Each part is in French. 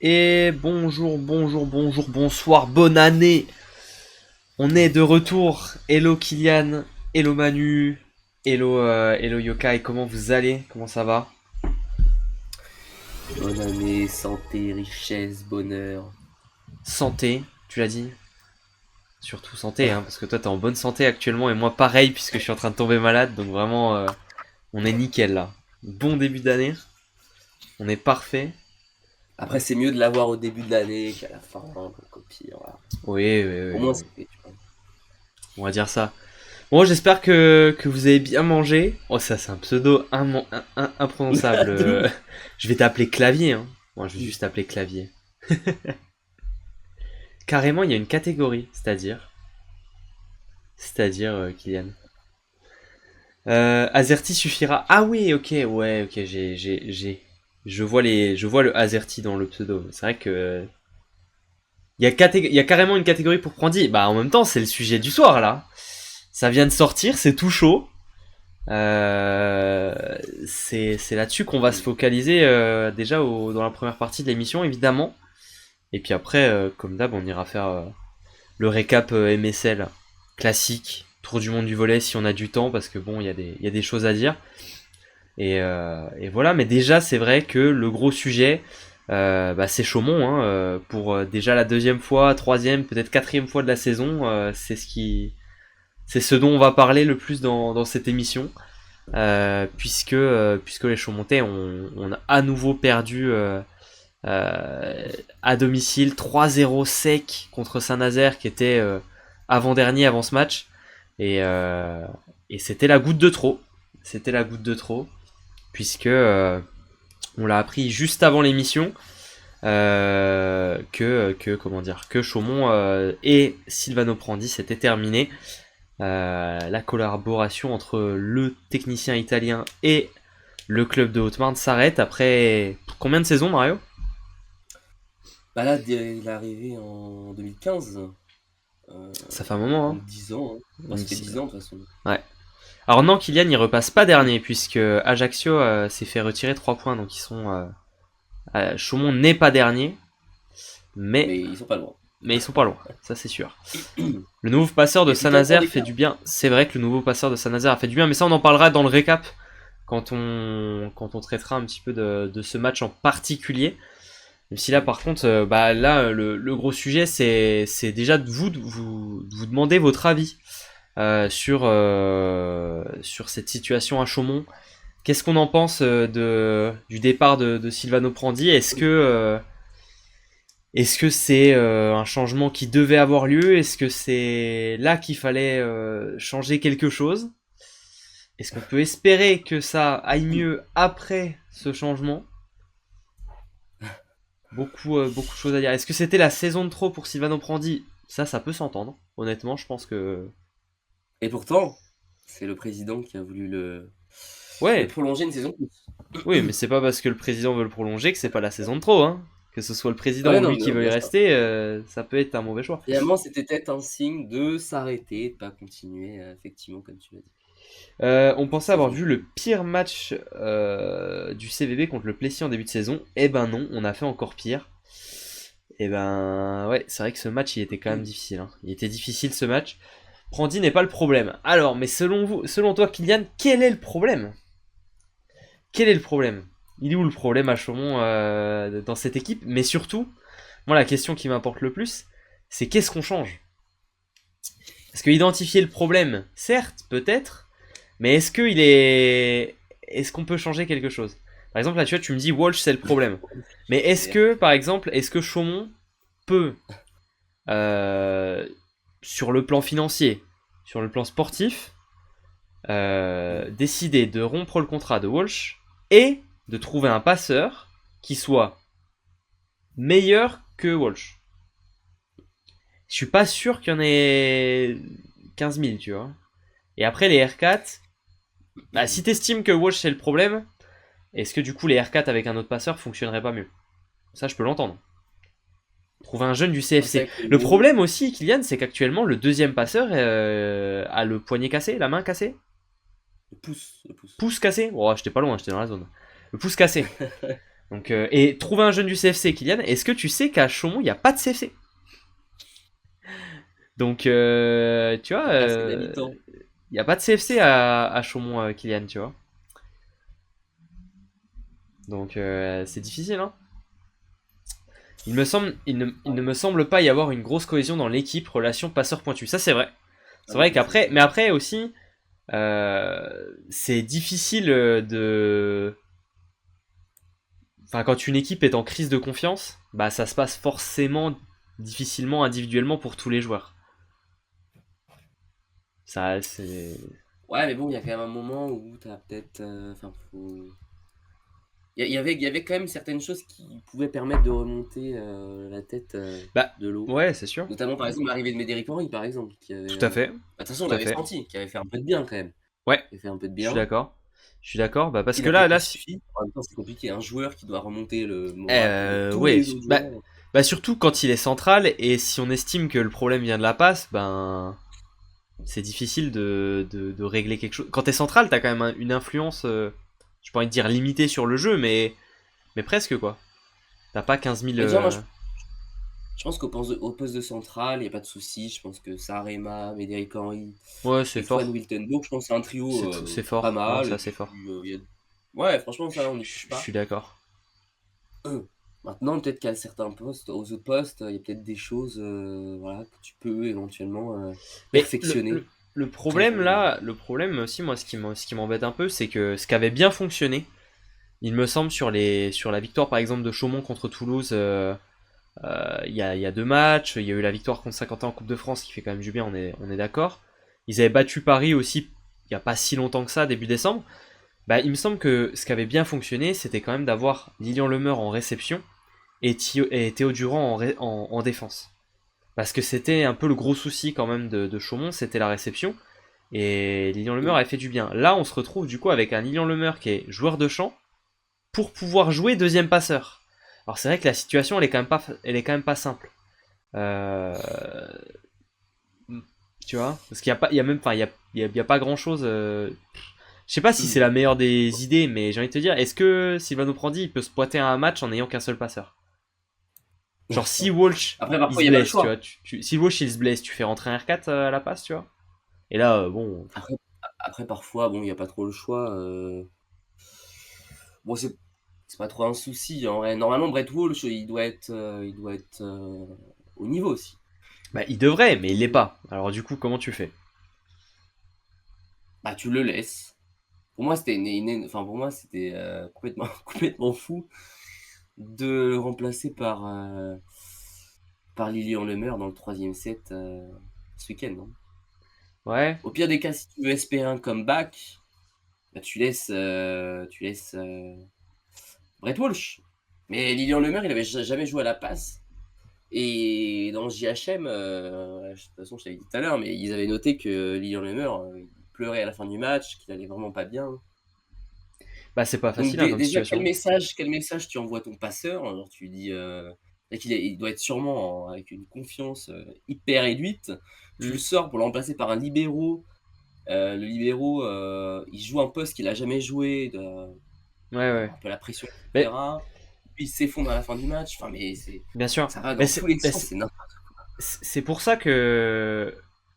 Et bonsoir, bonne année. On est de retour. Hello Kylian, hello Manu, hello Yokai, comment vous allez? Comment ça va? Bonne année, santé, richesse, bonheur. Santé, tu l'as dit? Surtout santé, hein, parce que toi t'es en bonne santé actuellement et moi pareil puisque je suis en train de tomber malade, donc vraiment on est nickel là. Bon début d'année, on est parfait. Après, c'est mieux de l'avoir au début de l'année qu'à la fin, donc au pire, voilà. Oui, oui, Au oui, moins, oui. c'est fait, tu vois. On va dire ça. Bon, j'espère que vous avez bien mangé. Oh, ça, c'est un pseudo imprononçable. De ouf. Je vais t'appeler Clavier. Hein. Moi, je vais juste t'appeler Clavier. Carrément, il y a une catégorie, Kylian. Azerty suffira. Ah oui, ok, ouais, ok, je vois le Azerty dans le pseudo. C'est vrai que il y a carrément une catégorie pour Prandi. Bah, en même temps, c'est le sujet du soir là. Ça vient de sortir, c'est tout chaud. Euh, c'est là-dessus qu'on va se focaliser déjà dans la première partie de l'émission, évidemment. Et puis après, comme d'hab, on ira faire le récap MSL classique, tour du monde du volet si on a du temps, parce que bon, il y a des choses à dire. Et voilà, mais déjà, c'est vrai que le gros sujet, c'est Chaumont. Hein, pour déjà la deuxième fois, troisième, peut-être quatrième fois de la saison. C'est ce dont on va parler le plus dans cette émission. Puisque les Chaumontais ont à nouveau perdu euh, à domicile 3-0 sec contre Saint-Nazaire qui était avant-dernier avant ce match. Et, euh, et c'était la goutte de trop. C'était la goutte de trop. Puisque on l'a appris juste avant l'émission comment dire, que Chaumont et Silvano Prandi s'étaient terminés. La collaboration entre le technicien italien et le club de Haute-Marne s'arrête après combien de saisons, Mario? Bah là, il est arrivé en 2015, Ça fait un moment, hein. donc 10 ans. Hein. Bah, ça fait 10 ans de toute façon. Ouais. Alors non, Kylian, il repasse pas dernier puisque Ajaccio s'est fait retirer 3 points, donc ils sont Chaumont n'est pas dernier, mais Mais ils sont pas loin. ils sont pas loin, ça c'est sûr. Le nouveau passeur Il de y a plus qu'un point Saint-Nazaire fait d'écart. du bien. C'est vrai que le nouveau passeur de Saint-Nazaire a fait du bien, mais ça on en parlera dans le récap quand on traitera un petit peu de ce match en particulier. Même si là, par contre, le gros sujet, c'est déjà de vous demander votre avis sur cette situation à Chaumont. Qu'est-ce qu'on en pense du départ de Silvano Prandi? Est-ce que c'est un changement qui devait avoir lieu? Est-ce que c'est là qu'il fallait changer quelque chose? Est-ce qu'on peut espérer que ça aille mieux après ce changement? Beaucoup de choses à dire. Est-ce que c'était la saison de trop pour Silvano Prandi? Ça peut s'entendre. Honnêtement, je pense que. Et pourtant, c'est le président qui a voulu le Ouais, prolonger une saison de plus. oui, mais c'est pas parce que le président veut le prolonger que c'est pas la saison de trop, hein. Que ce soit le président Ouais, ou non, lui mais qui non, veut y bien sûr. rester, ça peut être un mauvais choix. Finalement, c'était peut-être un signe de s'arrêter, de pas continuer, effectivement, comme tu l'as dit. On Cette pensait avoir saison. vu le pire match du CVB contre le Plessis en début de saison. Eh ben non, on a fait encore pire. Eh ben ouais, c'est vrai que ce match il était quand même difficile. Hein. Il était difficile ce match. Prandi n'est pas le problème. Alors, mais selon toi, Kylian, quel est le problème? Quel est le problème? Il est où le problème à Chaumont dans cette équipe? Mais surtout, moi la question qui m'importe le plus, c'est qu'est-ce qu'on change? Parce que identifier le problème, certes, peut-être, mais est-ce qu'on peut changer quelque chose? Par exemple, là, tu vois, tu me dis Walsh, c'est le problème. Mais par exemple, est-ce que Chaumont peut, euh, sur le plan financier, sur le plan sportif, décider de rompre le contrat de Walsh et de trouver un passeur qui soit meilleur que Walsh? Je suis pas sûr qu'il y en ait 15 000, tu vois. Et après, les R4, bah, si t'estimes que Walsh c'est le problème, est-ce que du coup les R4 avec un autre passeur fonctionneraient pas mieux? Ça, je peux l'entendre. Trouver un jeune du Après, c'est CFC. vrai que Le nous, problème aussi, Kylian, c'est qu'actuellement, le deuxième passeur a le poignet cassé, la main cassée, le pouce, le pouce. pouce cassé. Oh, j'étais pas loin, j'étais dans la zone. Le pouce cassé. Donc, et trouver un jeune du CFC, Kylian, est-ce que tu sais qu'à Chaumont, il n'y a pas de CFC? Donc, tu vois, Ah, c'est l'habitant. il n'y a pas de CFC à Chaumont, Kylian, tu vois. Donc, c'est difficile, hein. Il ne me semble pas y avoir une grosse cohésion dans l'équipe, relation passeur pointu. Ça, c'est vrai. Ah C'est oui, vrai ça c'est qu'après, vrai. mais après aussi, c'est difficile de. Enfin, quand une équipe est en crise de confiance, bah ça se passe forcément difficilement individuellement pour tous les joueurs. Ça, c'est. Ouais, mais bon, il y a quand même un moment où t'as peut-être. Enfin, faut. Il y avait quand même certaines choses qui pouvaient permettre de remonter la tête Bah, de l'eau. ouais, c'est sûr. Notamment, par exemple, l'arrivée de Médéric Henry, par exemple, qui avait. Tout à fait. De toute façon, on Tout à avait fait. senti, qui avait fait un peu de bien quand même. Ouais, Qui avait fait un peu de je suis bien. d'accord. Je suis d'accord. Bah, parce Il que n'a peut-être pas là, suffi. En même temps, c'est compliqué. Un joueur qui doit remonter le moral de tous ouais. les autres Bah, joueurs. bah, surtout quand il est central et si on estime que le problème vient de la passe, ben c'est difficile de régler quelque chose. Quand t'es central, t'as quand même une influence, je pourrais dire limitée sur le jeu, mais presque quoi. T'as pas 15 000. Mais déjà, moi, je pense qu'au poste de central, il n'y a pas de souci. Je pense que Sarema, Médéric Henry Ouais, c'est et Fouad fort. Wiltenbourg, je pense que c'est un trio C'est pas fort. Non, mal. c'est Et assez puis, fort. ouais, franchement, ça, on n'y touche Je pas. suis d'accord. Maintenant, peut-être qu'à certains postes, aux autres postes, il y a peut-être des choses voilà, que tu peux éventuellement Mais perfectionner. le problème aussi, moi, ce qui m'embête un peu, c'est que ce qui avait bien fonctionné, il me semble, sur la victoire par exemple de Chaumont contre Toulouse, il y a deux matchs, il y a eu la victoire contre Saint-Quentin en Coupe de France qui fait quand même du bien, on est d'accord. Ils avaient battu Paris aussi il n'y a pas si longtemps que ça, début décembre. Bah, il me semble que ce qui avait bien fonctionné, c'était quand même d'avoir Lilian Lemeur en réception et, et Théo Durand en défense. Parce que c'était un peu le gros souci quand même de Chaumont, c'était la réception. Et Lilian Lemeur Mm. a fait du bien. Là, on se retrouve du coup avec un Lilian Lemeur qui est joueur de champ pour pouvoir jouer deuxième passeur. Alors c'est vrai que la situation, elle est quand même pas simple. Euh, tu vois, parce qu'il y a pas, il y a même, enfin, il y a pas grand chose. Je sais pas si c'est Mm. la meilleure des idées, mais j'ai envie de te dire, est-ce que Silvano Prandi il peut se pointer à un match en n'ayant qu'un seul passeur? Genre si Walsh Après, il parfois, se il n'y a pas le blesse, tu vois, choix. si Walsh il se blesse, tu fais rentrer un R4 à la passe, tu vois. Et là, bon, Après, après, parfois, bon, il n'y a pas trop le choix. Bon, c'est pas trop un souci. En vrai. Normalement, Brett Walsh, il doit être au niveau aussi. bah il devrait, mais il l'est pas. Alors du coup, comment tu fais? Bah, tu le laisses. Pour moi, c'était enfin, pour moi, c'était complètement, complètement fou de le remplacer par Lilian Lemeur dans le troisième set ce week-end, hein. Ouais, Au pire des cas, si tu veux espérer un comeback, bah, tu laisses Brett Walsh. Mais Lilian Lemeur, il avait jamais joué à la passe. Et dans JHM, de toute façon, je t'avais dit tout à l'heure, mais ils avaient noté que Lilian Lemeur, il pleurait à la fin du match, qu'il allait vraiment pas bien. bah c'est pas Donc facile hein, comme déjà, quel situation. message, quel message tu envoies à ton passeur? Alors tu lui dis il doit être sûrement avec une confiance hyper réduite. Tu le Hmm. sors pour le remplacer par un libéro. Le libéro, il joue un poste qu'il a jamais joué, Ouais, ouais. un peu la pression, Mais etc. Puis il s'effondre à la fin du match. Enfin, mais bien sûr, ça va mais dans tous les sens. C'est n'importe c'est pour ça que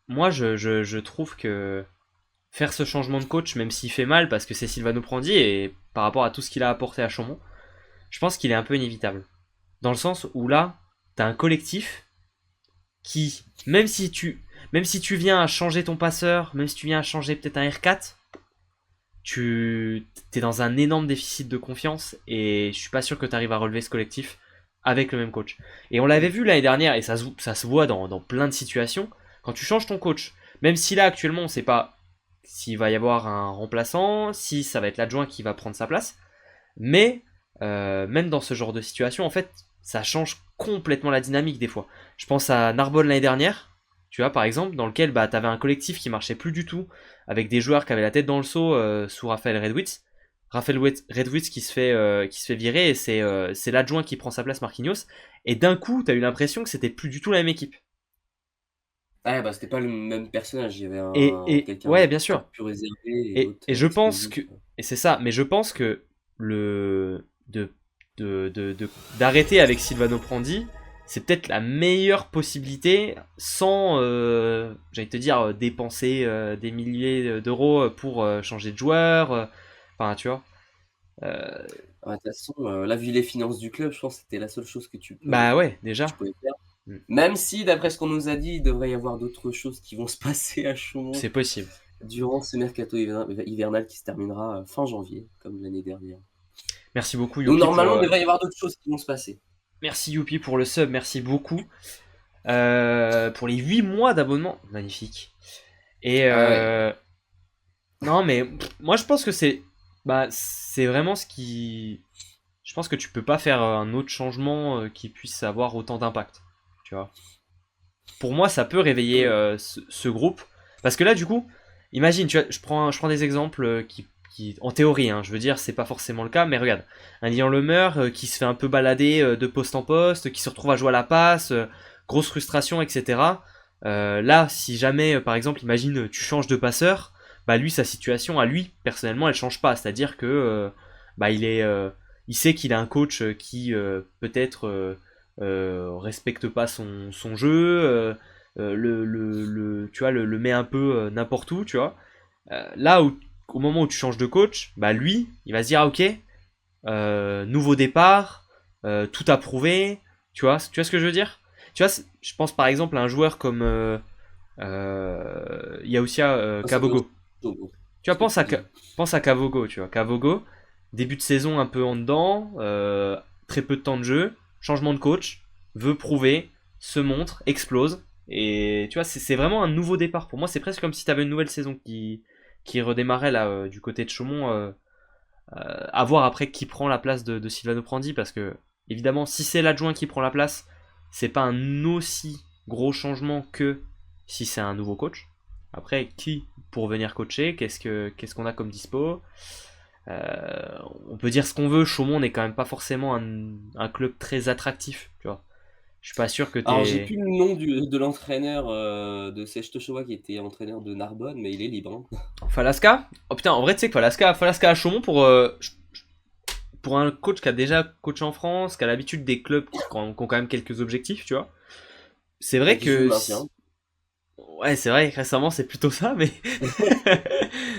moi je trouve que faire ce changement de coach, même s'il fait mal, parce que c'est Silvano Prandi et par rapport à tout ce qu'il a apporté à Chaumont, je pense qu'il est un peu inévitable. Dans le sens où là, t'as un collectif qui, même si tu viens à changer ton passeur, même si tu viens à changer peut-être un R4, tu es dans un énorme déficit de confiance et je suis pas sûr que tu arrives à relever ce collectif avec le même coach. Et on l'avait vu l'année dernière et ça se voit dans plein de situations. Quand tu changes ton coach, même si là actuellement on sait pas s'il va y avoir un remplaçant, si ça va être l'adjoint qui va prendre sa place, mais même dans ce genre de situation, en fait, ça change complètement la dynamique des fois. Je pense à Narbonne l'année dernière, tu vois, par exemple, dans lequel bah, tu avais un collectif qui marchait plus du tout, avec des joueurs qui avaient la tête dans le seau sous Raphaël Redwitz. Raphaël Redwitz qui se fait virer et c'est l'adjoint qui prend sa place, Marquinhos. Et d'un coup, tu as eu l'impression que c'était plus du tout la même équipe. quoi. Ouais, bah c'était pas le même personnage. Il y avait quelqu'un Ouais, bien sûr. plus réservé et l'autre Et je pense explosif. que, et c'est ça, mais je pense que de d'arrêter avec Silvano Prandi, c'est peut-être la meilleure possibilité sans, j'allais te dire, dépenser des milliers d'euros pour changer de joueur. Enfin, tu vois. Euh, De toute façon, là, vu les finances du club, je pense que c'était la seule chose que Bah ouais, tu déjà. pouvais faire. Mm. Même si, d'après ce qu'on nous a dit, il devrait y avoir d'autres choses qui vont se passer à Chaumont C'est possible. durant ce mercato hivernal qui se terminera fin janvier, comme l'année dernière. Merci beaucoup, Donc Youpi, normalement, il devrait y avoir d'autres choses qui vont se passer. merci Youpi pour le sub, merci beaucoup. Pour les 8 mois d'abonnement, magnifique. Et Ah ouais. non, mais moi je pense que c'est vraiment ce qui. Je pense que tu peux pas faire un autre changement qui puisse avoir autant d'impact. Tu vois. Pour moi, ça peut réveiller ce groupe. Parce que là, du coup, imagine, tu vois, je prends des exemples en théorie, hein, je veux dire, c'est pas forcément le cas, mais regarde, un Lian Lemeur qui se fait un peu balader de poste en poste, qui se retrouve à jouer à la passe, grosse frustration, etc. Là, si jamais, par exemple, imagine, tu changes de passeur, bah lui, sa situation à lui, personnellement, elle change pas. C'est-à-dire que bah il sait qu'il a un coach qui peut-être respecte pas son jeu, tu vois, le met un peu n'importe où, tu vois. Là où, au moment où tu changes de coach, bah lui, il va se dire ah, ok, nouveau départ, tout approuvé, tu vois ce que je veux dire. Tu vois, je pense par exemple à un joueur comme Yaousia Ça peut Kavogo. aussi, Tu vois, ce que tu dis. pense à Kavogo, tu vois. Kavogo, début de saison un peu en dedans, très peu de temps de jeu, changement de coach, veut prouver, se montre, explose. Et tu vois, c'est vraiment un nouveau départ. Pour moi, c'est presque comme si tu avais une nouvelle saison qui redémarrait là du côté de Chaumont. À voir après qui prend la place de Silvano Prandi, parce que évidemment, si c'est l'adjoint qui prend la place, c'est pas un aussi gros changement que si c'est un nouveau coach. Après, qui pour venir coacher, qu'est-ce qu'on a comme dispo. On peut dire ce qu'on veut, Chaumont n'est quand même pas forcément un club très attractif, tu vois. Je suis pas sûr que Alors, j'ai t'es. plus le nom de l'entraîneur de Sèche-Showa qui était entraîneur de Narbonne, mais il est libre. Hein. Falasca. Oh putain, en vrai, tu sais que Falasca à Chaumont pour un coach qui a déjà coaché en France, qui a l'habitude des clubs qui ont quand même quelques objectifs, tu vois. C'est Bah, vrai qui joue le que. maintien. Ouais, c'est vrai que récemment, c'est plutôt ça, mais.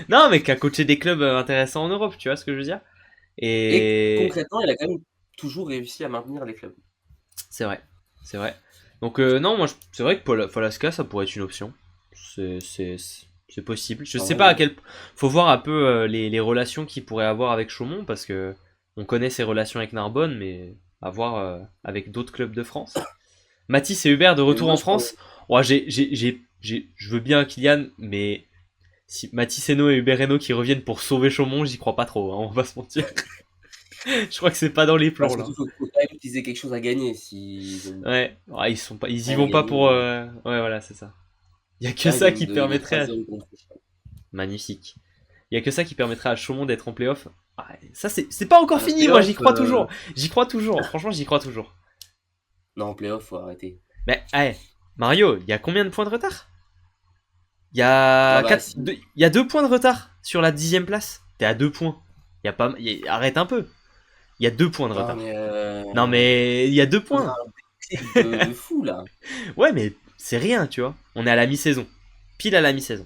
Non, mais qui a coaché des clubs intéressants en Europe, tu vois ce que je veux dire. Et Et. concrètement, il a quand même toujours réussi à maintenir les clubs. C'est vrai. C'est vrai. Donc, non, moi, c'est vrai que Falasca, ça pourrait être une option. C'est possible. Je En sais vrai, pas à oui. quel. Faut voir un peu les relations qu'il pourrait avoir avec Chaumont, parce que on connaît ses relations avec Narbonne, mais à voir avec d'autres clubs de France. Mathis et Hubert de Mais retour moi, en je pense. France. Ouais, je veux bien Kylian, mais si Mathis Hainaut et Hubert Hainaut qui reviennent pour sauver Chaumont, j'y crois pas trop, hein, on va se mentir. Je crois que c'est pas dans les Bah, plans là. surtout, faut quand même qu'ils aient quelque chose à gagner. S'ils ont Ouais, ils y rien à vont pas gagner, pour. Ouais, voilà, c'est ça. Il y a que là, ça qui il est permettrait. 3ème contre. Magnifique. Il y a que ça qui permettrait à Chaumont d'être en playoff. Ah, ça, c'est pas encore Ah, fini, moi, playoff, j'y crois toujours. J'y crois toujours. Franchement, j'y crois toujours. non, playoff, faut arrêter. Mais, ouais, Mario, il y a combien de points de retard? Ah bah, si. Il y a 2 points de retard sur la 10e place. T'es à 2 points. Il y a pas, arrête un peu. Il y a 2 points de Non, retard. mais Non, mais il y a deux faudra points. un déclic de fou, là. Ouais, mais c'est rien, tu vois. On est à la mi-saison. Pile à la mi-saison.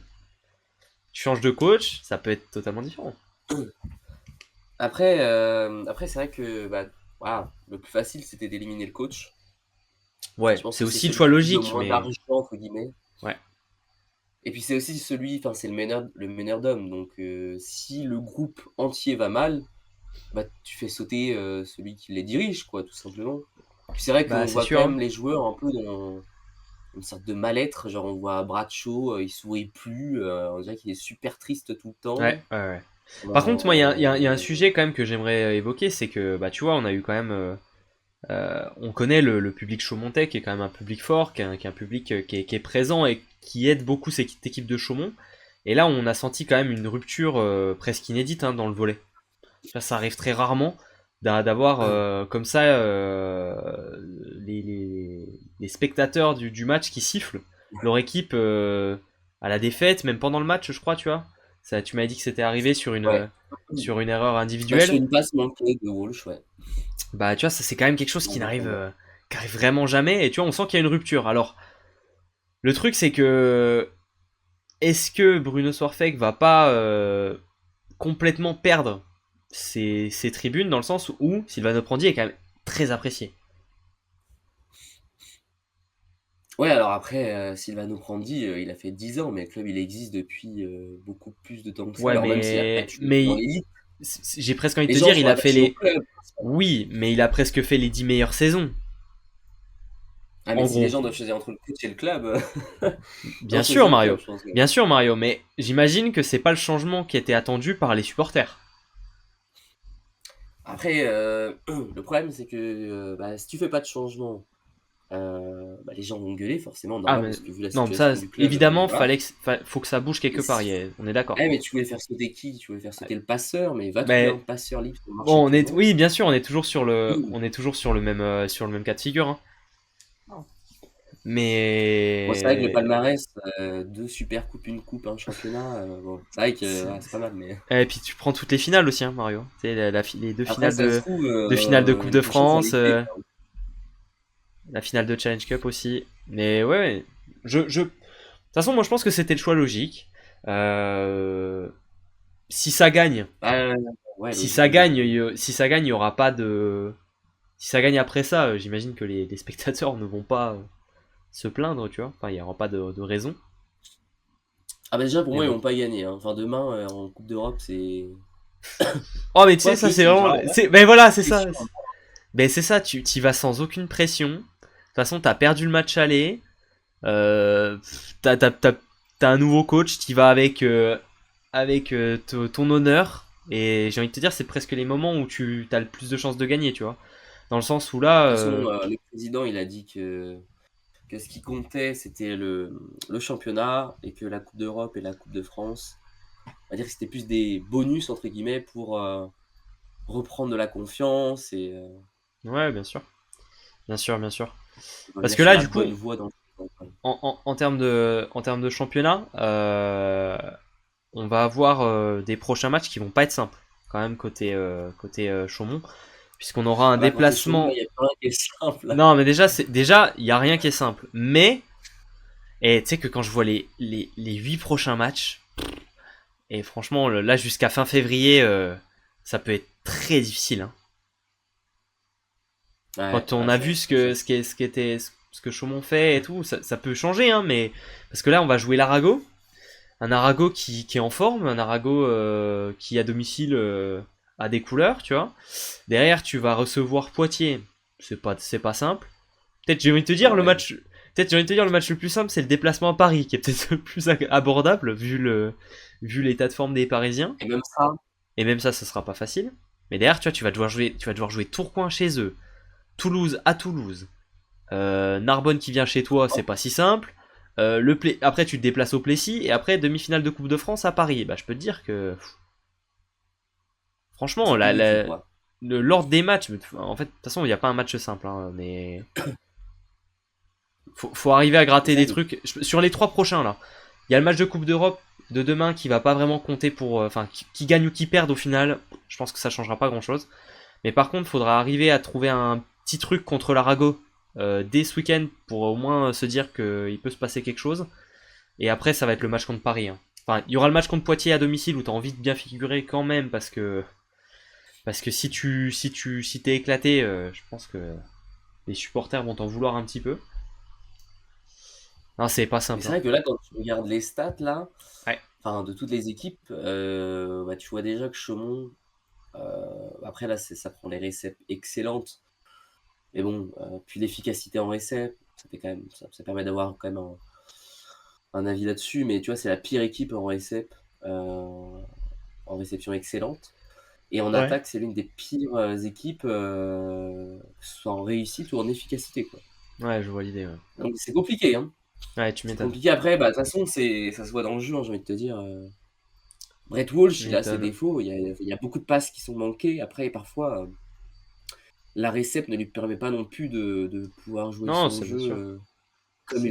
Tu changes de coach, ça peut être totalement différent. Après c'est vrai que bah, voilà, le plus facile, c'était d'éliminer le coach. Je Ouais, pense c'est que c'est aussi le celui choix qui coûte le logique, moins mais. d'argent, entre guillemets. Ouais. Et puis c'est aussi enfin c'est le meneur d'hommes. Donc si le groupe entier va mal, bah tu fais sauter celui qui les dirige, quoi, tout simplement. Puis c'est vrai Bah, qu'on c'est voit sûr, quand hein. même les joueurs un peu dans une sorte de mal-être. Genre on voit Bradshaw, il sourit plus, on dirait qu'il est super triste tout le Ouais, temps. ouais, ouais. Par contre, moi, il y a un Euh, sujet quand même que j'aimerais évoquer, c'est que, bah, tu vois, on a eu quand même. On connaît le public Chaumontais qui est quand même un public fort, qui est un public qui est présent et qui aide beaucoup cette équipe de Chaumont. Et là, on a senti quand même une rupture presque inédite hein, dans le volley. Ça arrive très rarement d'avoir comme ça les spectateurs du match qui sifflent leur équipe à la défaite, même pendant le match, je crois, tu vois. Tu m'as dit que c'était arrivé ouais. sur une erreur Bah, sur individuelle. une passe manquée de Walsh, ouais. Bah, tu vois, ça c'est quand même quelque chose On va pas voir. qui arrive vraiment jamais. Et tu vois, on sent qu'il y a une rupture. Alors, le truc c'est que est-ce que Bruno Soirfec va pas complètement perdre ses tribunes dans le sens où Silvano Prandi est quand même très apprécié. Ouais, alors après, Silvano Prandi, il a fait 10 ans, mais le club, il existe depuis beaucoup plus de temps que ça. Ouais, Alors même s'il a pas tué dans mais l'élite, j'ai presque envie de les te gens dire, il sont a fait attachés au les. club. Oui, mais il a presque fait les 10 meilleures saisons, Ah, mais en si les gros. gens doivent choisir entre le coach et le club, ils vont Bien sûr, choisir le club, Mario. je pense. Bien sûr, Mario, mais j'imagine que c'est pas le changement qui était attendu par les supporters. Après, le problème, c'est que bah, si tu fais pas de changement, bah, les gens vont gueuler, forcément, Ah, normal, mais parce que vu la non, mais ça, situation du club, évidemment, voilà. faut que ça bouge quelque Et part. si- On est d'accord. Eh, mais tu voulais faire sauter qui? Tu voulais faire sauter le passeur, mais va trouver un Mais passeur libre sur le marché bon, tout le monde. oui, bien sûr, on est toujours sur le même cas de figure, hein. Bon, c'est vrai que le Mais palmarès, 2 super coupes, une coupe, un championnat, bon, c'est vrai que c'est- ouais, c'est pas mal, mais et puis tu prends toutes les finales aussi, hein, Mario. Tu sais, les après, ça se trouve, deux finales de Coupe l'année de prochaine, c'est en France, Ligue des. la finale de Challenge Cup aussi. Mais ouais, de toute façon, moi je pense que c'était le choix logique. Euh, si ça gagne, Bah, ouais, logique, logique, ouais. si ça gagne, il y aura pas de. Si ça gagne après ça, j'imagine que les spectateurs ne vont pas se plaindre, tu vois. Enfin, il y aura pas de raison. Ah bah, déjà, pour Mais moi, ils bon. vont pas gagner, hein. Enfin, demain, en Coupe d'Europe, c'est Oh, mais tu sais, ça quoique c'est si, vraiment. genre, ouais, Ben voilà, c'est c'est ça. sûr. Ben c'est ça, tu y vas sans aucune pression. De toute façon, t'as perdu le match aller. T'as, t'as, t'as, t'as un nouveau coach, t'y vas avec ton honneur. Et j'ai envie de te dire, c'est presque les moments où tu as le plus de chances de gagner, tu vois. Dans le sens où De là, toute façon, le président, il a dit que ce qui comptait, c'était le championnat et que la Coupe d'Europe et la Coupe de France, on va dire que c'était plus des bonus, entre guillemets, pour reprendre de la confiance et ouais, bien sûr, bien sûr, bien sûr. on va Parce dire que sur là, la du coup, bonne voie dans le championnat. en termes de championnat, on va avoir des prochains matchs qui vont pas être simples, quand même, côté Chaumont, puisqu'on aura un Voilà, côté chaud, il déplacement. n'y a pas un qui est simple. Non, mais déjà, il y a rien qui est simple. Mais, et tu sais que quand je vois les 8 prochains matchs, et franchement, là, jusqu'à fin février, ça peut être très difficile, hein. Ouais, Quand on ouais, a c'est vu vrai, c'est sûr. ce que Chaumont fait et tout, ça peut changer, hein, mais parce que là, on va jouer l'Arago, un Arago qui est en forme, un Arago qui à domicile a des couleurs, tu vois. Derrière, tu vas recevoir Poitiers, c'est pas simple. Peut-être j'ai envie de te dire Non, ouais. peut-être j'ai envie de te dire le match le plus simple, c'est le déplacement à Paris, qui est peut-être le plus abordable vu l'état de forme des Parisiens. Et même ça, Et même ça sera pas facile. Mais derrière, tu vois, tu vas devoir jouer Tourcoing chez eux, Toulouse à Toulouse. Narbonne qui vient chez toi, c'est pas si simple. Après, tu te déplaces au Plessis et après demi-finale de Coupe de France à Paris. Bah, je peux te dire que franchement, c'est compliqué, quoi. l'ordre des matchs, en fait, de toute façon, il n'y a pas un match simple, hein, mais faut arriver à C'est gratter ça des que trucs sur les 3 prochains là. Il y a le match de Coupe d'Europe de demain qui va pas vraiment compter pour, enfin, qui gagne ou qui perd au final. Je pense que ça changera pas grand chose. Mais par contre, il faudra arriver à trouver un petit truc contre l'Arago dès ce week-end pour au moins se dire qu'il peut se passer quelque chose. Et après, ça va être le match contre Paris, hein. Enfin, il y aura le match contre Poitiers à domicile où tu as envie de bien figurer quand même parce que si t'es éclaté, je pense que les supporters vont t'en vouloir un petit peu. Non, c'est pas Mais simple, c'est hein. vrai que là, quand tu regardes les stats, là, Ouais. enfin, de toutes les équipes, bah, tu vois déjà que Chaumont, après là, ça prend les réceps excellentes. Mais bon, puis l'efficacité en récep, ça fait quand même, ça permet d'avoir quand même un avis là-dessus. Mais tu vois, c'est la pire équipe en récep, en réception excellente. Et en Ouais. attaque, c'est l'une des pires équipes, que ce soit en réussite ou en efficacité, quoi. Ouais, je vois l'idée, ouais. Donc c'est compliqué, hein. Ouais, tu C'est m'étonnes. compliqué après, bah, de toute façon, ça se voit dans le jeu, hein, j'ai envie de te dire. Brett Tu Walsh, il a ses m'étonnes. défauts, il y a beaucoup de passes qui sont manquées. Après, parfois, la récepte ne lui permet pas non plus de pouvoir jouer Non, son c'est bien jeu sûr. comme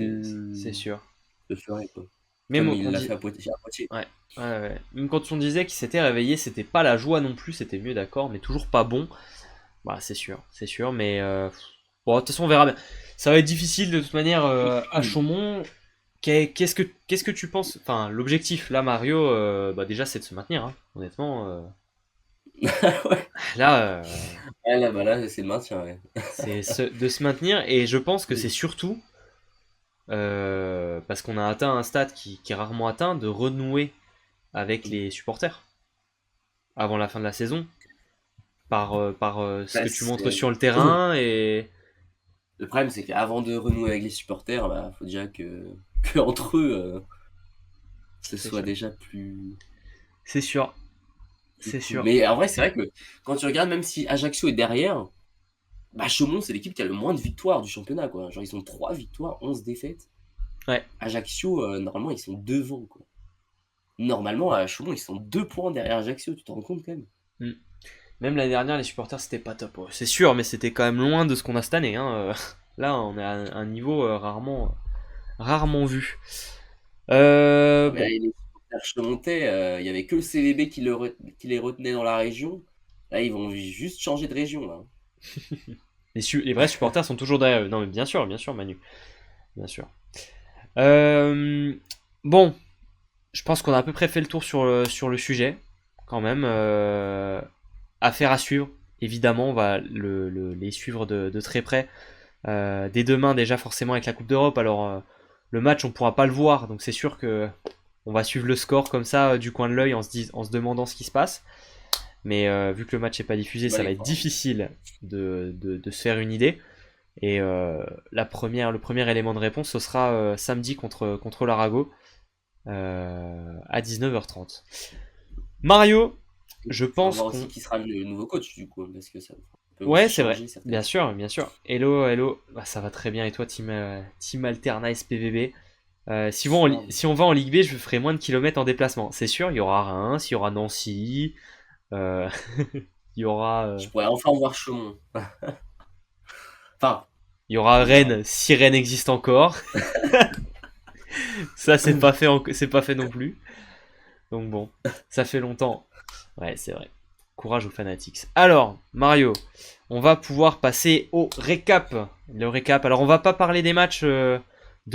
C'est il sûr. le ferait, quoi. Même Comme on il l'a dit. fait à Poitiers. Ouais. Ouais, ouais. Même quand on disait qu'il s'était réveillé, c'était pas la joie non plus, c'était mieux, d'accord, mais toujours pas bon. Bah, c'est sûr, mais bon, de toute façon, on verra bien. Ça va être difficile de toute manière à Chaumont. Qu'est-ce que tu penses? Enfin, l'objectif, là, Mario, bah, déjà, c'est de se maintenir, hein, honnêtement. Ouais. Là, Ouais, là, bah, là, c'est le maintien, ouais. de se maintenir, et je pense que c'est surtout, parce qu'on a atteint un stade qui est rarement atteint, de renouer avec les supporters avant la fin de la saison, par ce Bah, que tu montres sur le terrain, et le problème, c'est qu'avant de renouer avec les supporters, bah, faut déjà que entre eux, ce c'est soit sûr. déjà plus, C'est sûr, plus c'est cool. sûr. Mais en vrai, c'est vrai que quand tu regardes, même si Ajaccio est derrière, bah, Chaumont, c'est l'équipe qui a le moins de victoires du championnat, quoi. Genre, ils ont 3 victoires, 11 défaites. Ouais. Ajaccio, normalement, ils sont devant, quoi. Normalement, à Chaumont, ils sont 2 points derrière Ajaccio, tu te rends compte quand même? Mm. Même l'année dernière, les supporters, c'était pas top. Ouais. C'est sûr, mais c'était quand même loin de ce qu'on a cette année. Hein. Là, on est à un niveau rarement vu. Mais là, Bon, les supporters chamontais, il y avait que le CVB qui les retenait dans la région. Là, ils vont juste changer de région, là. les vrais supporters sont toujours derrière eux. Non, mais bien sûr, Manu. Bien sûr. Bon, je pense qu'on a à peu près fait le tour sur le sujet, quand même. Affaire à suivre. Évidemment, on va les suivre de très près. Dès demain, déjà, forcément, avec la Coupe d'Europe. Alors, le match, on pourra pas le voir, donc c'est sûr que on va suivre le score comme ça, du coin de l'œil, en se demandant ce qui se passe. Mais vu que le match n'est pas diffusé, Bah, ça va les être grands. difficile de se faire une idée. Et le premier élément de réponse, ce sera samedi contre l'Arago à 19h30. Mario, je Il faut pense voir aussi qu'on... qui sera le nouveau coach, du coup, parce que ça peut Ouais, aussi c'est vrai. changer certaines Bien choses. sûr, bien sûr. Hello, hello. Bah, ça va très bien. Et toi, team Alternice PVB? Grave. Si on va en Ligue B, je ferai moins de kilomètres en déplacement. C'est sûr, il y aura Reims, il y aura Nancy, euh, il y aura, Je pourrais enfin voir Chaumont. Enfin, il y aura on verra. Rennes, si Rennes existe encore. Ça, c'est pas fait non plus. Donc bon, ça fait longtemps. Ouais, c'est vrai. Courage aux fanatics. Alors, Mario, on va pouvoir passer au récap. Le récap. Alors, on va pas parler des matchs de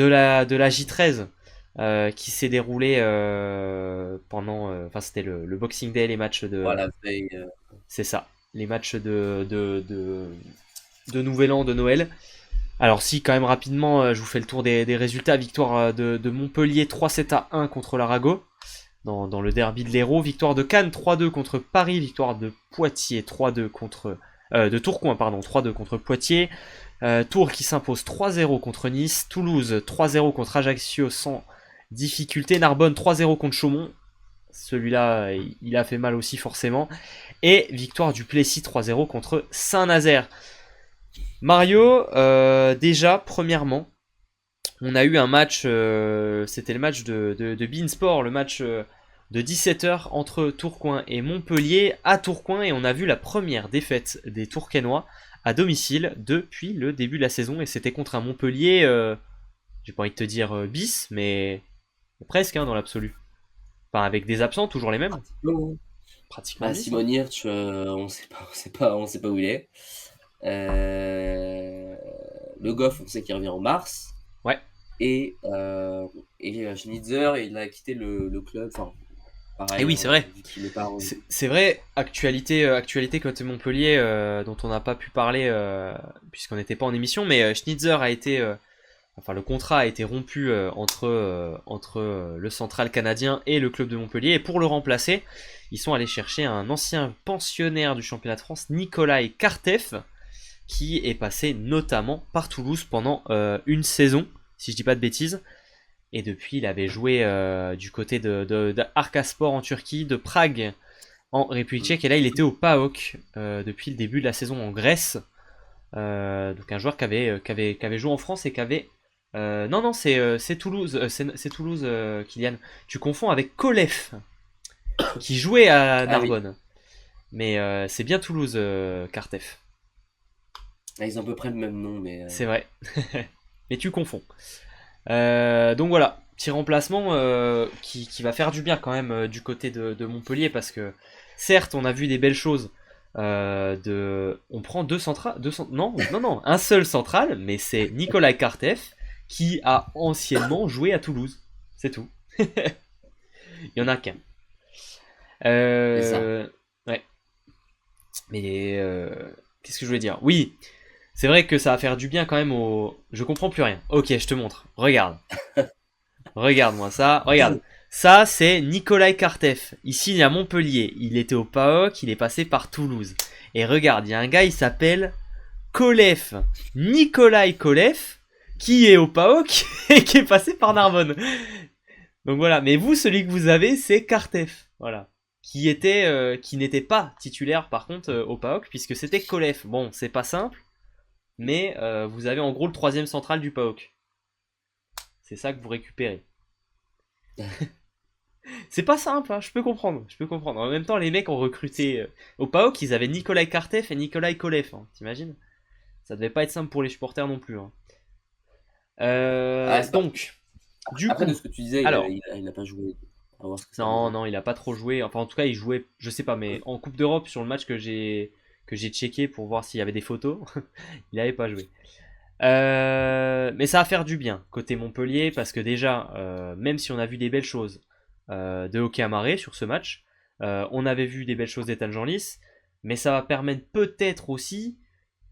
la J13 qui s'est déroulé pendant. Enfin, c'était le Boxing Day, les matchs de. Voilà, la veille. C'est ça. Les matchs de Nouvel An, de Noël. Alors, si, quand même rapidement, je vous fais le tour des résultats. Victoire de Montpellier 3-7-1 contre l'Arago dans le derby de l'Hérault. Victoire de Cannes 3-2 contre Paris. Victoire de Poitiers 3-2 contre. De Tourcoing, pardon, 3-2 contre Poitiers. Tours qui s'impose 3-0 contre Nice. Toulouse 3-0 contre Ajaccio sans difficulté. Narbonne 3-0 contre Chaumont. Celui-là, il a fait mal aussi forcément. Et victoire du Plessis 3-0 contre Saint-Nazaire. Mario, déjà, premièrement, on a eu un match, c'était le match de Beansport, le match de 17h entre Tourcoing et Montpellier à Tourcoing, et on a vu la première défaite des Tourquenois à domicile depuis le début de la saison, et c'était contre un Montpellier, j'ai pas envie de te dire bis, mais presque hein, dans l'absolu. Enfin, avec des absents, toujours les mêmes, Pratiquement. pratiquement Bah, 10. Hein. Simon Hirsch, on sait pas où il est. Le Goff, on sait qu'il revient en mars. Ouais. Et, Schnitzer, il a quitté le club. Enfin, Et pareil, oui, hein, c'est vrai. vu qu'il n'est pas revenu. C'est vrai, actualité côté Montpellier, dont on n'a pas pu parler puisqu'on n'était pas en émission, mais Schnitzer a été, enfin le contrat a été rompu entre le central canadien et le club de Montpellier, et pour le remplacer, ils sont allés chercher un ancien pensionnaire du championnat de France, Nicolas Karteff, qui est passé notamment par Toulouse pendant une saison, si je dis pas de bêtises. Et depuis, il avait joué du côté de Arkaspor en Turquie, de Prague en République tchèque. Et là, il était au PAOK depuis le début de la saison en Grèce. Donc un joueur qui avait joué en France et qui avait... non, non, c'est Toulouse, c'est Toulouse, Kylian. Tu confonds avec Kolev, qui jouait à Ah oui, Narbonne. Mais c'est bien Toulouse, Kartef. ah, ils ont à peu près le même nom, mais C'est vrai. Mais tu confonds. Donc voilà, petit remplacement qui va faire du bien quand même du côté de Montpellier, parce que certes on a vu des belles choses On prend deux centrales, non, non, non, un seul central, mais c'est Nikolai Kartev qui a anciennement joué à Toulouse. C'est tout. Il y en a qu'un. C'est ça. Ouais. Mais qu'est-ce que je voulais dire? Oui, c'est vrai que ça va faire du bien quand même au. Je comprends plus rien. Ok, je te montre. Regarde. Regarde-moi ça. Regarde. Ça, c'est Nikolai Kartev. Ici, il est à Montpellier. Il était au PAOK, il est passé par Toulouse. Et regarde, il y a un gars, il s'appelle Kolev. Nikolai Kolev, qui est au PAOK et qui est passé par Narbonne. Donc voilà. Mais vous, celui que vous avez, c'est Kartev. Voilà. Qui n'était pas titulaire, par contre, au PAOK, puisque c'était Kolev. Bon, c'est pas simple, mais vous avez en gros le troisième central du PAOK. C'est ça que vous récupérez. C'est pas simple, hein, je peux comprendre, je peux comprendre. En même temps, les mecs ont recruté au PAOK, ils avaient Nikolai Kartev et Nikolai Kolev, hein, t'imagines? Ça devait pas être simple pour les supporters non plus, hein. Ah, c'est pas- Donc, du Après, de coup, ce que tu disais, alors, il a pas joué. On va voir ce que ça va non, donner. non, il a pas trop joué. Enfin, en tout cas, il jouait, je sais pas, mais en Coupe d'Europe, sur le match que j'ai checké pour voir s'il y avait des photos, il avait pas joué. Mais ça va faire du bien côté Montpellier parce que déjà, même si on a vu des belles choses de hockey à marée sur ce match, on avait vu des belles choses d'Ethan Janlis, mais ça va permettre peut-être aussi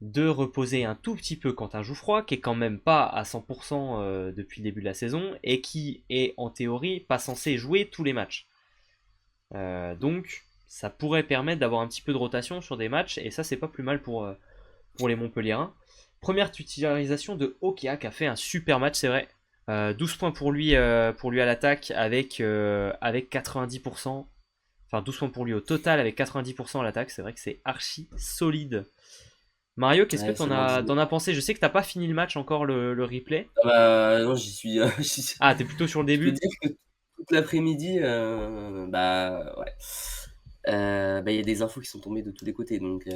de reposer un tout petit peu Quentin Jouffroy, qui est quand même pas à 100% depuis le début de la saison et qui est en théorie pas censé jouer tous les matchs. Donc ça pourrait permettre d'avoir un petit peu de rotation sur des matchs et ça c'est pas plus mal pour les Montpelliérains. Première titularisation de Okea qui a fait un super match, c'est vrai. 12 points pour lui à l'attaque avec 90%. Enfin 12 points pour lui au total avec 90% à l'attaque, c'est vrai que c'est archi solide. Mario, qu'est-ce que Ouais, ça mordit. t'en as pensé? Je sais que t'as pas fini le match encore, le replay. Ah bah, non, j'y suis. Ah, t'es plutôt sur le Je peux début? dire que toute l'après-midi, bah ouais. Bah, il y a des infos qui sont tombées de tous les côtés, donc.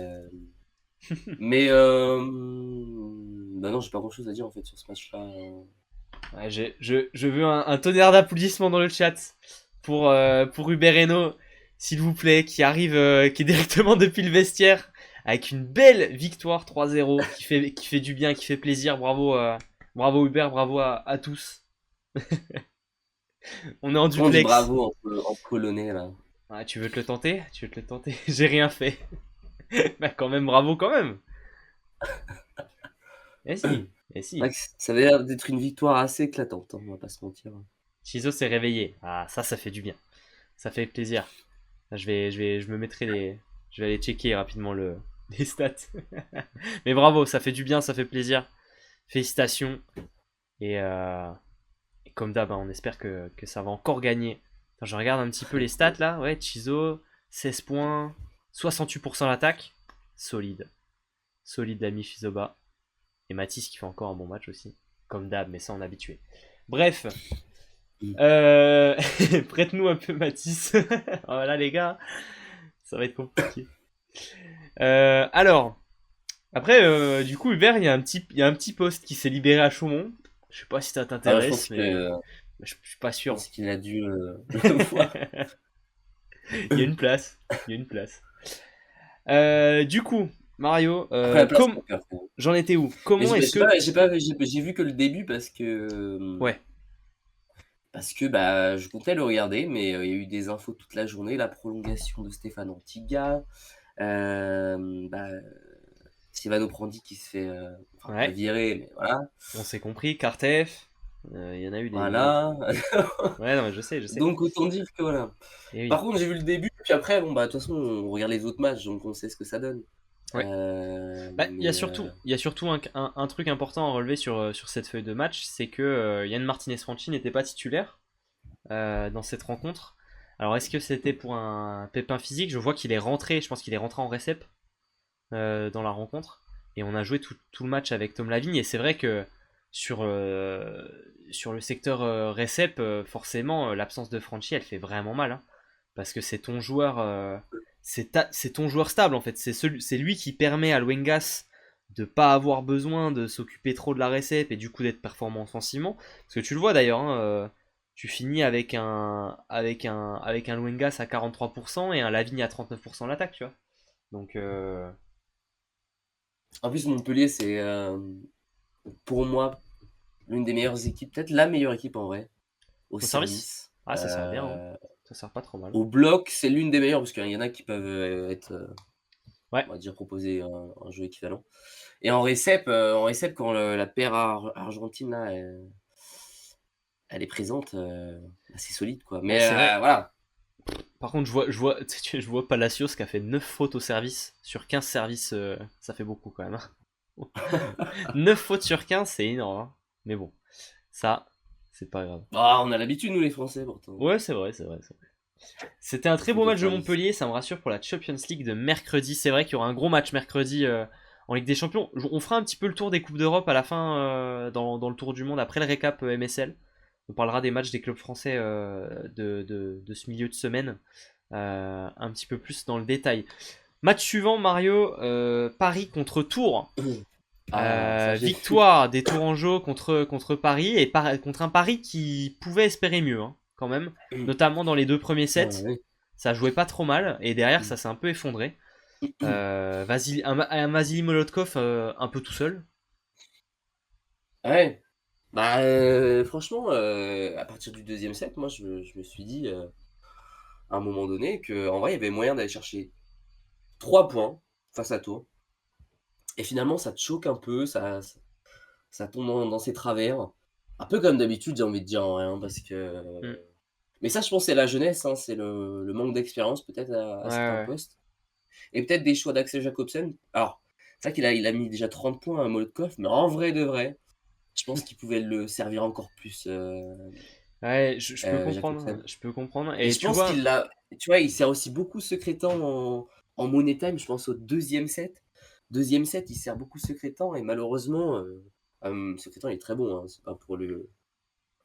Mais bah non, j'ai pas grand-chose à dire en fait sur ce match-là. Ouais, je veux un tonnerre d'applaudissements dans le chat pour Hubert Reno, s'il vous plaît, qui est directement depuis le vestiaire, avec une belle victoire 3-0, qui fait du bien, qui fait plaisir. Bravo, bravo Hubert, bravo à tous. On est en Comment on dit duplex. bravo en polonais là? Ah, tu veux te le tenter? Tu veux te le tenter? J'ai rien fait. Bah quand même, bravo quand même. Eh si, eh Ouais, si. ça avait l'air d'être une victoire assez éclatante, hein, on va pas se mentir. Chizo s'est réveillé. Ah, ça fait du bien. Ça fait plaisir. Je me mettrai je vais aller checker rapidement les stats. Mais bravo, ça fait du bien, ça fait plaisir. Félicitations. Et comme d'hab, hein, on espère que ça va encore gagner. Attends, je regarde un petit peu les stats là. Ouais, Chizo, 16 points, 68% l'attaque. Solide. Solide l'ami Fizoba. Et Mathis qui fait encore un bon match aussi. Comme d'hab, mais ça on est habitué. Bref. Euh... Prête-nous un peu Mathis. Voilà les gars. Ça va être compliqué. Alors, après, du coup, Hubert, il y a un petit poste qui s'est libéré à Chaumont. Je sais pas si ça Ah, je pense t'intéresse, mais je suis pas je sûr. pense qu'il a dû le voir. Il y a une place. Il y a une place. Du coup, Mario, Après la place, mon cœur. j'en étais où? Mais Comment est-ce que. j'ai vu que le début Ouais, parce que bah, je comptais le regarder, mais il y a eu des infos toute la journée, la prolongation de Stéphane Antiga, bah, Stevano Prandi qui se fait, enfin pas ouais, virer, mais voilà. on s'est compris. Kartef, il y en a eu des. Voilà. Ouais, non, mais je sais, je sais. Donc autant dire que voilà. Et oui. Par contre, j'ai vu le début, puis après, bon bah de toute façon, on regarde les autres matchs, donc on sait ce que ça donne. Ouais. Bah, Mais il y a surtout un truc important à relever sur cette feuille de match, c'est que Yann Martinez-Franchi n'était pas titulaire dans cette rencontre. Alors, est-ce que c'était pour un pépin physique? Je vois qu'il est rentré, je pense qu'il est rentré en récep dans la rencontre. Et on a joué tout le match avec Tom Lavigne. Et c'est vrai que sur le secteur récep, forcément, l'absence de Franchi, elle fait vraiment mal, hein. Parce que c'est ton joueur, c'est ton joueur stable en fait. C'est lui qui permet à Luengas de pas avoir besoin de s'occuper trop de la récep et du coup d'être performant offensivement. Parce que tu le vois d'ailleurs, hein, tu finis avec un Luengas à 43% et un Lavigne à 39% l'attaque, tu vois. Donc, En plus, Montpellier, c'est pour moi l'une des meilleures équipes, peut-être la meilleure équipe en vrai, au au service? service. Ah, ça sert bien, hein. Ça sert pas trop mal. Au bloc, c'est l'une des meilleures parce qu'il y en a qui peuvent être, Ouais, on va dire, proposer un jeu équivalent. Et en récep quand la paire argentine là, elle est présente, bah, c'est solide quoi. bah, Mais c'est vrai. voilà. Par contre, je vois Palacios qui a fait 9 fautes au service. Sur 15 services, ça fait beaucoup quand même, hein. 9 fautes sur 15, c'est énorme, hein. Mais bon, ça, c'est pas grave. Ah, on a l'habitude nous les Français pourtant. Ouais, c'est vrai, c'est vrai, c'est vrai. C'était un Les très beau fautes au match de service. Montpellier, ça me rassure pour la Champions League de mercredi. C'est vrai qu'il y aura un gros match mercredi en Ligue des Champions. On fera un petit peu le tour des Coupes d'Europe à la fin dans le Tour du Monde après le récap MSL. On parlera des matchs des clubs français de ce milieu de semaine un petit peu plus dans le détail. Match suivant, Mario, Paris contre Tours. Ah, ça j'ai vu. Victoire des Tourangeaux contre Paris et contre un Paris qui pouvait espérer mieux, hein, quand même, notamment dans les deux premiers Ah, sets. ouais. Ça jouait pas trop mal et derrière ça s'est un peu effondré. Un Vasily Molotkov un peu tout seul. Ouais. Bah, franchement, à partir du deuxième set, moi je me suis dit à un moment donné que en vrai il y avait moyen d'aller chercher 3 points face à Tours. Et finalement ça te choque un peu, ça tombe dans ses travers. Un peu comme d'habitude, j'ai envie de dire en vrai, hein, parce que Mm. mais ça je pense c'est la jeunesse, hein, c'est le manque d'expérience peut-être Ouais, à certains ouais. postes. Et peut-être des choix d'Axel Jacobsen. Alors, c'est vrai il a mis déjà 30 points à Molotov, mais en vrai de vrai, je pense qu'il pouvait le servir encore plus, Ouais, je peux comprendre, Jacobsen. je peux comprendre. Et Et je tu pense vois, qu'il l'a, tu vois, il sert aussi beaucoup Secrétan en money time, je pense au deuxième set. Deuxième set, il sert beaucoup Secrétan et malheureusement, Secrétan il est très bon, hein, c'est pas pour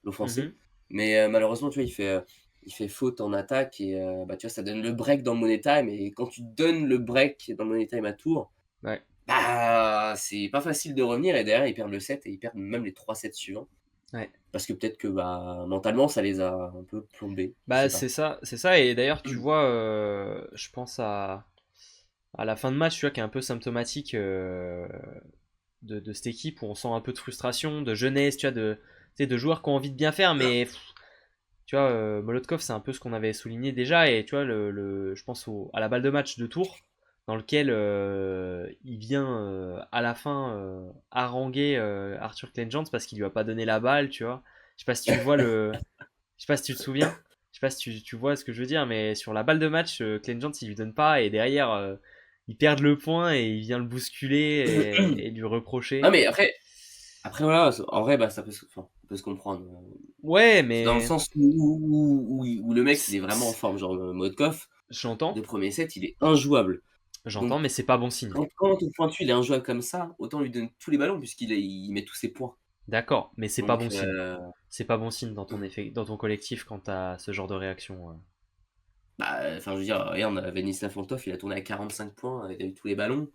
l'offenser. mhm, Mais malheureusement, tu vois, il fait faute en attaque et bah, tu vois, ça donne le break dans le money time. Et quand tu donnes le break dans le money time à Tours, ouais. bah, c'est pas facile de revenir et derrière ils perdent le set et ils perdent même les 3 sets suivants. Ouais. Parce que peut-être que bah, mentalement ça les a un peu plombés, je Bah sais pas. c'est ça, c'est ça. Et d'ailleurs, tu vois, je pense à la fin de match, tu vois, qui est un peu symptomatique de cette équipe où on sent un peu de frustration, de jeunesse, tu vois, tu sais, de joueurs qui ont envie de bien faire, mais tu vois, Molotkov, c'est un peu ce qu'on avait souligné déjà, et tu vois, je pense à la balle de match de Tours, dans lequel il vient à la fin haranguer Arthur Clenjans parce qu'il lui a pas donné la balle, tu vois. Je sais pas si tu vois je sais pas si tu te souviens, je sais pas si tu vois ce que je veux dire, mais sur la balle de match, Clenjans il lui donne pas, et derrière ils perdent le point et il vient le bousculer et lui Non reprocher. mais après voilà, en vrai bah, enfin, ça peut se comprendre. Ouais, Dans le mais sens où le mec il est vraiment en forme, genre Modkov, j'entends, le premier set il est injouable. j'entends, Donc mais c'est pas bon signe. quand ton pointu il est injouable comme ça, autant lui donner tous les ballons il met tous ses points. D'accord, mais c'est pas Donc bon signe. C'est pas bon signe dans ton collectif quand t'as ce genre de réaction. bah, enfin, je veux dire, regarde, Venislav Fantov, il a tourné à 45 points avec tous les ballons.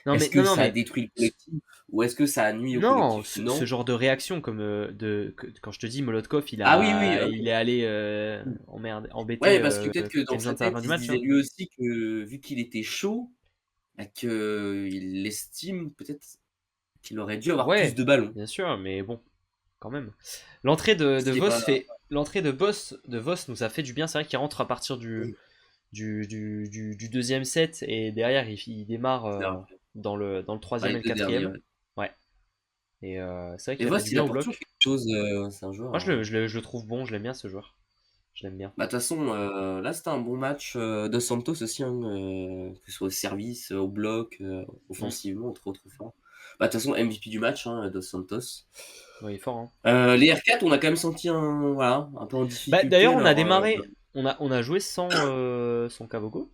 Non Est-ce mais que ça a mais détruit le collectif ou est-ce que ça a nuit au non, collectif? ce Non. genre de réaction comme quand je te dis Molotkov, Ah oui, oui, il OK. est allé embêter Ouais, parce que peut-être que dans Kenjan sa à la tête, fin du il se match, disait hein. lui aussi que vu qu'il était chaud, bah, qu'il estime peut-être qu'il aurait dû avoir plus Ouais, de ballons. bien sûr, mais bon, quand même. Ce qui est pas L'entrée de Voss nous a fait du bien. C'est vrai qu'il rentre à partir du deuxième set et derrière il démarre dans le dans troisième les et le 2 derniers, quatrième. ouais. Ouais. Et c'est vrai Et qu'il a fait Voss, du il bien au apporte toujours bloc. quelque chose, c'est un joueur, Moi, je le trouve bon, je l'aime bien ce joueur. Je l'aime bien. bah, de toute façon, là, c'était un bon match, Dos Santos aussi, hein, que ce soit au service, au bloc, Mm. offensivement, trop, trop fort. Bah, de toute façon, MVP du match, hein, Dos Santos. Ouais, il est fort, hein. Les R4, on a quand même senti voilà, un peu en Bah, difficulté. d'ailleurs, on a Alors, démarré, on a joué sans Kavogo,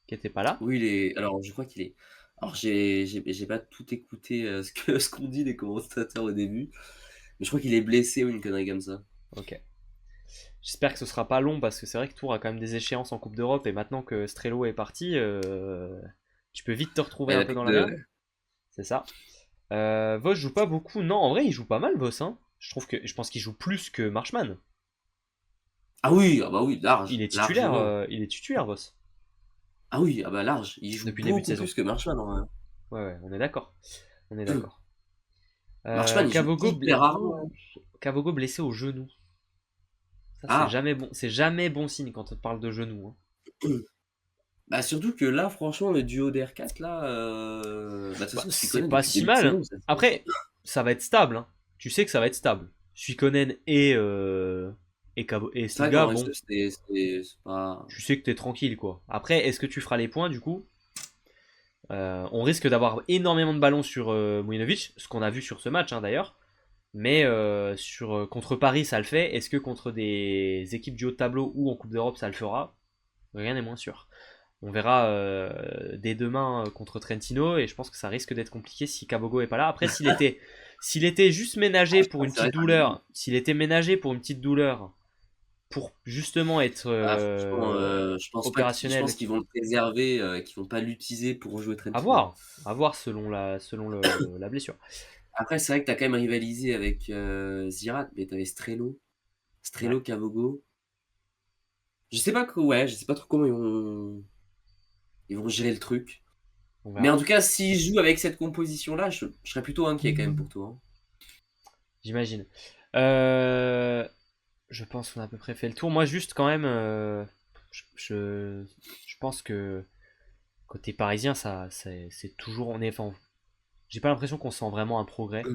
qui était pas là. oui, alors, je crois qu'il est. Alors, j'ai pas tout écouté ce qu'on dit les commentateurs au début, mais je crois qu'il est blessé ou une connerie comme ça. Ok. J'espère que ce sera pas long parce que c'est vrai que Tours a quand même des échéances en Coupe d'Europe et maintenant que Strello est parti, tu peux vite te retrouver Ouais, il un a peu plus dans la merde. de. C'est ça. Voss joue pas beaucoup. Non, en vrai, il joue pas mal, Voss, hein. Je pense qu'il joue plus que Marchman. Ah oui, ah bah oui, large, Il est largement. titulaire, Voss. Ah oui, ah bah large. Il joue depuis le début de beaucoup saison. plus que Marchman, en vrai. Ouais, ouais, on est d'accord. On est d'accord. Marchman, il joue Cavogo, hyper rarement. Cavogo blessé au genou. Ça, c'est Ah, jamais bon. C'est jamais bon signe quand on parle de genou, hein. bah surtout que là, franchement, le duo d'R4, là, bah, de toute Bah, façon, c'est Suikonen, pas depuis le si début de mal, hein. saison, ça se passe bien. Après, ça va être stable, hein. Tu sais que ça va être stable. Suikonen et C'est vrai qu'en Stuga, reste, bon, c'est pas. tu sais que t'es tranquille, quoi. Après, est-ce que tu feras les points, du coup? On risque d'avoir énormément de ballons sur Mujinovic, ce qu'on a vu sur ce match, hein, d'ailleurs. Mais contre Paris, ça le fait. Est-ce que contre des équipes du haut de tableau ou en Coupe d'Europe, ça le fera? Rien n'est moins sûr. On verra dès demain contre Trentino et je pense que ça risque d'être compliqué si Kabogo est pas là. Après, s'il était juste ménagé pour Ah, une c'est vrai, petite t'as raison. douleur, s'il était ménagé pour une petite douleur, pour justement être Ah, franchement, je pense pas je opérationnel, pense qu'ils vont le préserver, qu'ils vont pas l'utiliser pour jouer à Trentino. voir, à voir selon la blessure. Après, c'est vrai que t'as quand même rivalisé avec Zirat, mais t'avais Strello, Ouais, Cavogo. Je sais pas trop comment ils vont gérer le truc. on Mais en verra. tout cas, s'ils jouent avec cette composition-là, je serais plutôt inquiet quand même pour toi, hein. J'imagine. Euh, je pense qu'on a à peu près fait le tour. Moi, juste quand même, je pense que côté parisien, c'est toujours on est. Enfin, j'ai pas l'impression qu'on sent vraiment un progrès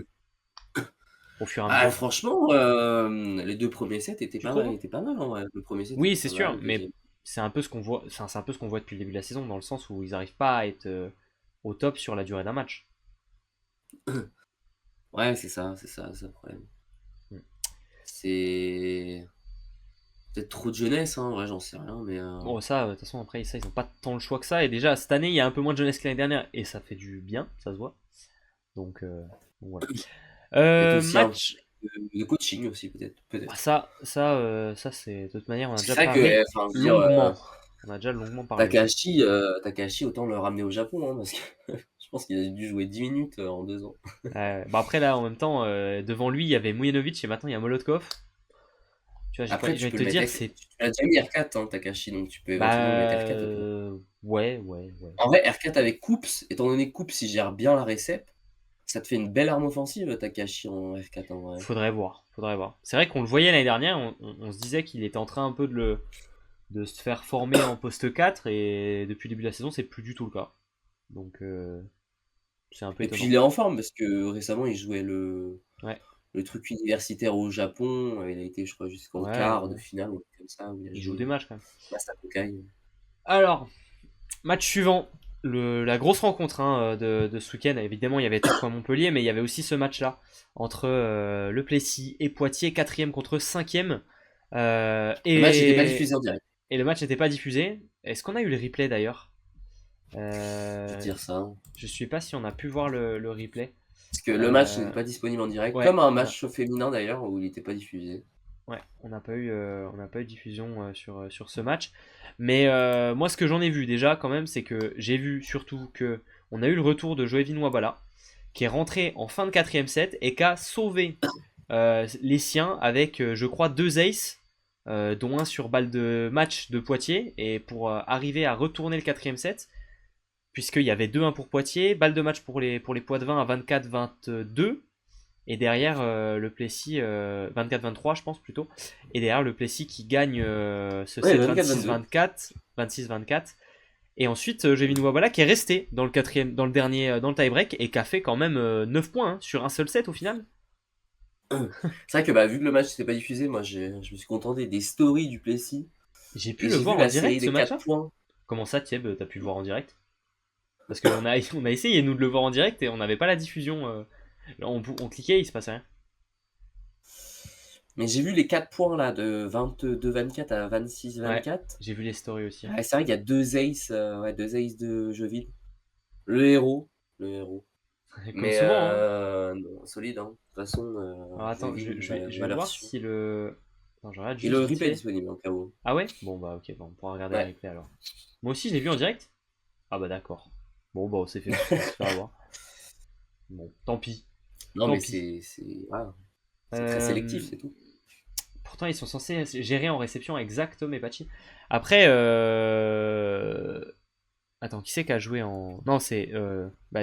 au fur et à Ah, mesure. franchement, les 2 premiers sets Tu trouves? étaient pas mal en vrai. Le premier set Oui, était c'est pas mal, sûr, le mais deuxième. c'est un peu ce qu'on voit. C'est un peu ce qu'on voit depuis le début de la saison, dans le sens où ils n'arrivent pas à être au top sur la durée d'un match. Ouais, c'est ça le problème. Mm. C'est peut-être trop de jeunesse, hein, ouais, j'en sais rien, mais Bon, ça, de toute façon, après, ça, ils n'ont pas tant le choix que ça. Et déjà, cette année, il y a un peu moins de jeunesse que l'année dernière, et ça fait du bien, ça se voit. Donc, donc voilà. peut-être aussi un Match. de coaching aussi peut-être, Ah, peut-être. ça c'est de toute manière, on a Parce que déjà c'est vrai que, parlé enfin, je veux dire, longuement. On a déjà longuement parlé. Takahashi, autant le ramener au Japon, hein, parce que je pense qu'il a dû jouer 10 minutes, en 2 ans. Bah après là, en même temps, devant lui, il y avait Mujinovic et maintenant il y a Molotov. Tu vois, Après, j'ai tu envie de peux te le mettre dire, F c'est tu l'as déjà mis R4, hein, Takahashi, donc tu peux éventuellement le mettre bah R4 aussi. ouais, ouais, ouais. En vrai, R4 avec Coops, étant donné que Coops, il gère bien la récep, ça te fait une belle arme offensive, Takahashi en R4 en vrai. Faudrait voir, faudrait voir. C'est vrai qu'on le voyait l'année dernière, on se disait qu'il était en train un peu de se faire former en poste 4 et depuis le début de la saison, c'est plus du tout le cas. Donc c'est un peu Et puis étonnant. il est en forme parce que récemment il jouait Ouais, le truc universitaire au Japon, il a été je crois jusqu'en ouais, quart de ouais. finale ou un truc comme ça où il a Il joue joué des matchs quand même. Masa Tokai. Alors, match suivant, la grosse rencontre hein, de ce week-end. Évidemment, il y avait Tourcoing-Montpellier, mais il y avait aussi ce match-là entre le Plessis et Poitiers, quatrième contre cinquième. Euh, Le match n'était pas et, diffusé en direct, et le match n'était pas diffusé. Est-ce qu'on a eu le replay d'ailleurs? je vais te euh, dire ça, hein. Je ne sais pas si on a pu voir le replay. Parce que le match Euh, n'était pas disponible en direct, ouais, comme un match féminin d'ailleurs où il n'était pas diffusé. ouais, on n'a pas eu de diffusion sur ce match. Mais moi, ce que j'en ai vu déjà, quand même, c'est que j'ai vu surtout que on a eu le retour de Joëvin Wabala, qui est rentré en fin de quatrième set et qui a sauvé les siens avec, je crois, deux aces, dont un sur balle de match de Poitiers, et pour arriver à retourner le quatrième set, puisqu'il y avait 2-1 pour Poitiers, balle de match pour les Poitevins à 24-22, et derrière le Plessis, 24-23 je pense plutôt, et derrière le Plessis qui gagne ce Ouais, set 24-22. 26-24, 26-24. Et ensuite, Jevin Wabala qui est resté dans le quatrième, dans le dernier, dans le tie-break et qui a fait quand même 9 points hein, sur un seul set au final. C'est vrai que bah, vu que le match n'était pas diffusé, moi je me suis contenté des stories du Plessis J'ai pu et le j'ai vu voir en la série direct ce des 4 match-là. points. Comment ça, Thieb, t'as pu le voir en direct? Parce on a essayé nous de le voir en direct et on n'avait pas la diffusion. On cliquait, il se passait rien. Mais j'ai vu les 4 points là de 22-24 à Ouais, 26-24. j'ai vu les stories aussi. Ouais, c'est vrai qu'il y a deux aces de Jevin. Le héros, le héros. Comme Mais souvent, hein. non, solide, hein. De toute façon, Alors attends, Jevin, je vais valeur voir sûre. si le. Attends, je regarde Et juste le vite replay est fait. disponible en cas où. Ah ouais? Bon bah ok, bon, on pourra regarder le Ouais. replay alors. Moi aussi je l'ai vu en direct? Ah bah d'accord. Bon bah on s'est fait avoir. Bon, tant pis, Non, tant mais pis. voilà. C'est très sélectif, Euh, c'est tout. Pourtant ils sont censés gérer en réception avec Zach, Tom et Pachi. Après, Attends, qui c'est qui a joué en. Non, c'est.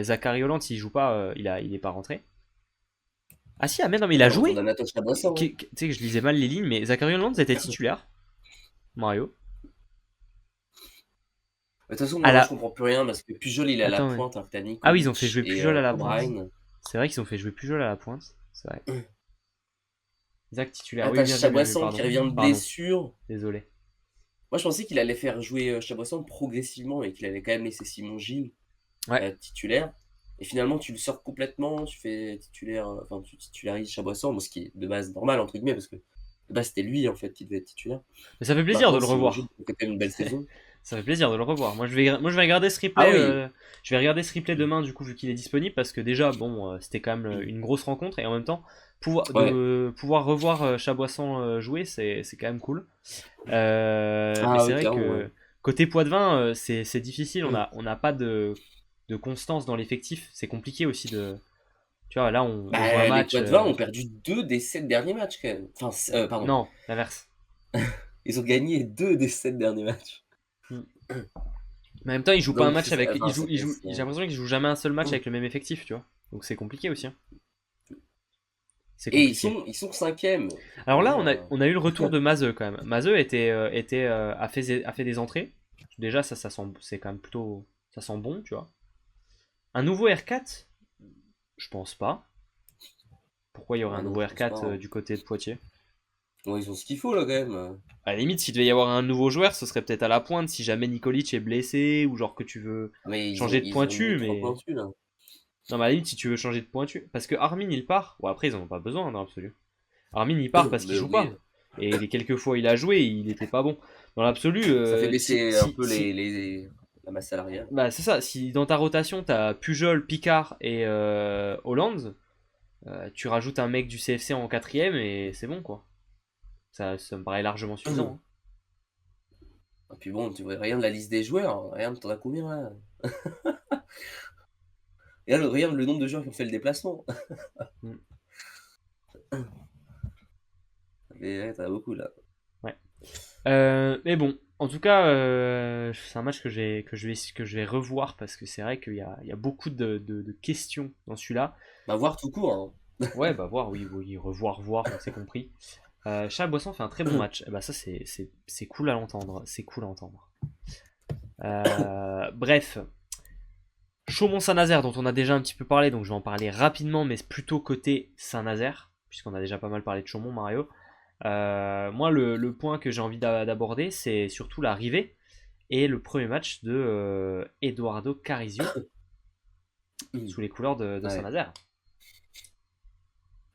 Zachary Holland, s'il joue pas, il est pas rentré. Ah si, ah mais non, mais il C'est a le retour joué. d'Anatole Chaboisson. Tu sais que je lisais mal les lignes, mais Zachary Holland c'était titulaire. Mario. De toute façon, À moi je la. comprends plus rien parce que Pujol il est à la Attends, mais. pointe alors que t'as Ah oui, ils ont fait Nikolic jouer et Pujol à la pointe. O'Brien. C'est vrai qu'ils ont fait jouer Pujol à la pointe. C'est vrai. Zach titulaire. Ah, Oui, t'as bien vu, Chaboisson pardon. qui revient de Pardon, blessure. désolé. Moi je pensais qu'il allait faire jouer Chaboisson progressivement et qu'il allait quand même laisser Simon Gilles Ouais. titulaire. Et finalement tu le sors complètement, tu fais titulaire, enfin tu titularises Chaboisson, bon, ce qui est de base normal entre guillemets parce que de base c'était lui en fait qui devait être titulaire. Mais ça fait plaisir de Maintenant le Simon Gilles revoir. fait quand même une belle saison. Ça fait plaisir de le revoir. Moi, je vais regarder ce Ah replay. oui, Je vais regarder ce replay demain, du coup, vu qu'il est disponible, parce que déjà, bon, c'était quand même une grosse rencontre, et en même temps, ouais. pouvoir revoir Chaboisson jouer, c'est quand même cool. Mais Ah c'est oui, vrai clairement, ouais. que côté Poitvin, c'est difficile. Mm. On n'a pas de constance dans l'effectif. C'est compliqué aussi de. Tu vois, là, on joue un Bah, les match. Poitevins ont perdu 2 des 7 derniers matchs quand même. Enfin, pardon. Non, l'inverse. Ils ont gagné 2 des 7 derniers matchs. Mm. Mais en même temps, il joue pas un Donc, match avec. enfin, ça fait. J'ai l'impression qu'il joue jamais un seul match Mm. avec le même effectif, tu vois. Donc c'est compliqué aussi, hein. C'est Et compliqué. ils sont 5e. Alors là, on a eu le Euh, retour de Mazeux quand même. Mazeux a fait des entrées. Déjà, ça sent, c'est quand même plutôt, ça sent bon, tu vois. Un nouveau R4, je pense pas. Pourquoi il y aurait Ah un non, nouveau je pense pas, R4 hein. du côté de Poitiers? Bon, ils ont ce qu'il faut là quand même. À la limite, s'il devait y avoir un nouveau joueur, ce serait peut-être à la pointe si jamais Nikolic est blessé ou genre que tu veux Mais changer de ils ont mis pointu, 3 mais. pointus là. Non, mais à la limite, si tu veux changer de pointu. Parce que Armin, il part. Bon, après, ils en ont pas besoin, hein, dans l'absolu. Armin, il part parce qu'il Mais joue oui, pas. Et les quelques fois où il a joué, il était pas bon. Dans l'absolu, ça fait baisser un peu la masse salariale. bah, c'est ça. Si dans ta rotation, t'as Pujol, Picard et Hollande, tu rajoutes un mec du CFC en quatrième et c'est bon, quoi. Ça me paraît largement suffisant, hein. Et puis bon, tu vois, regarde la liste des joueurs. Regarde, t'en as combien là? Regarde le nombre de joueurs qui ont fait le déplacement. Mm. Mais ouais, t'en as beaucoup là. Ouais. Mais bon, en tout cas, c'est un match que je vais revoir parce que c'est vrai qu'il y a beaucoup de questions dans celui-là. Bah, voir tout court, Ouais, bah voir, oui, oui, revoir, voir, on s'est compris. Boisson fait un très bon hein. match. Bah ça, c'est cool à l'entendre. C'est cool à entendre. Bref, Chaumont-Saint-Nazaire, dont on a déjà un petit peu parlé, donc je vais en parler rapidement, mais c'est plutôt côté Saint-Nazaire, puisqu'on a déjà pas mal parlé de Chaumont, Mario. Moi, le point que j'ai envie d'aborder, c'est surtout l'arrivée et le premier match de Eduardo Carizio sous les couleurs de Ouais. Saint-Nazaire.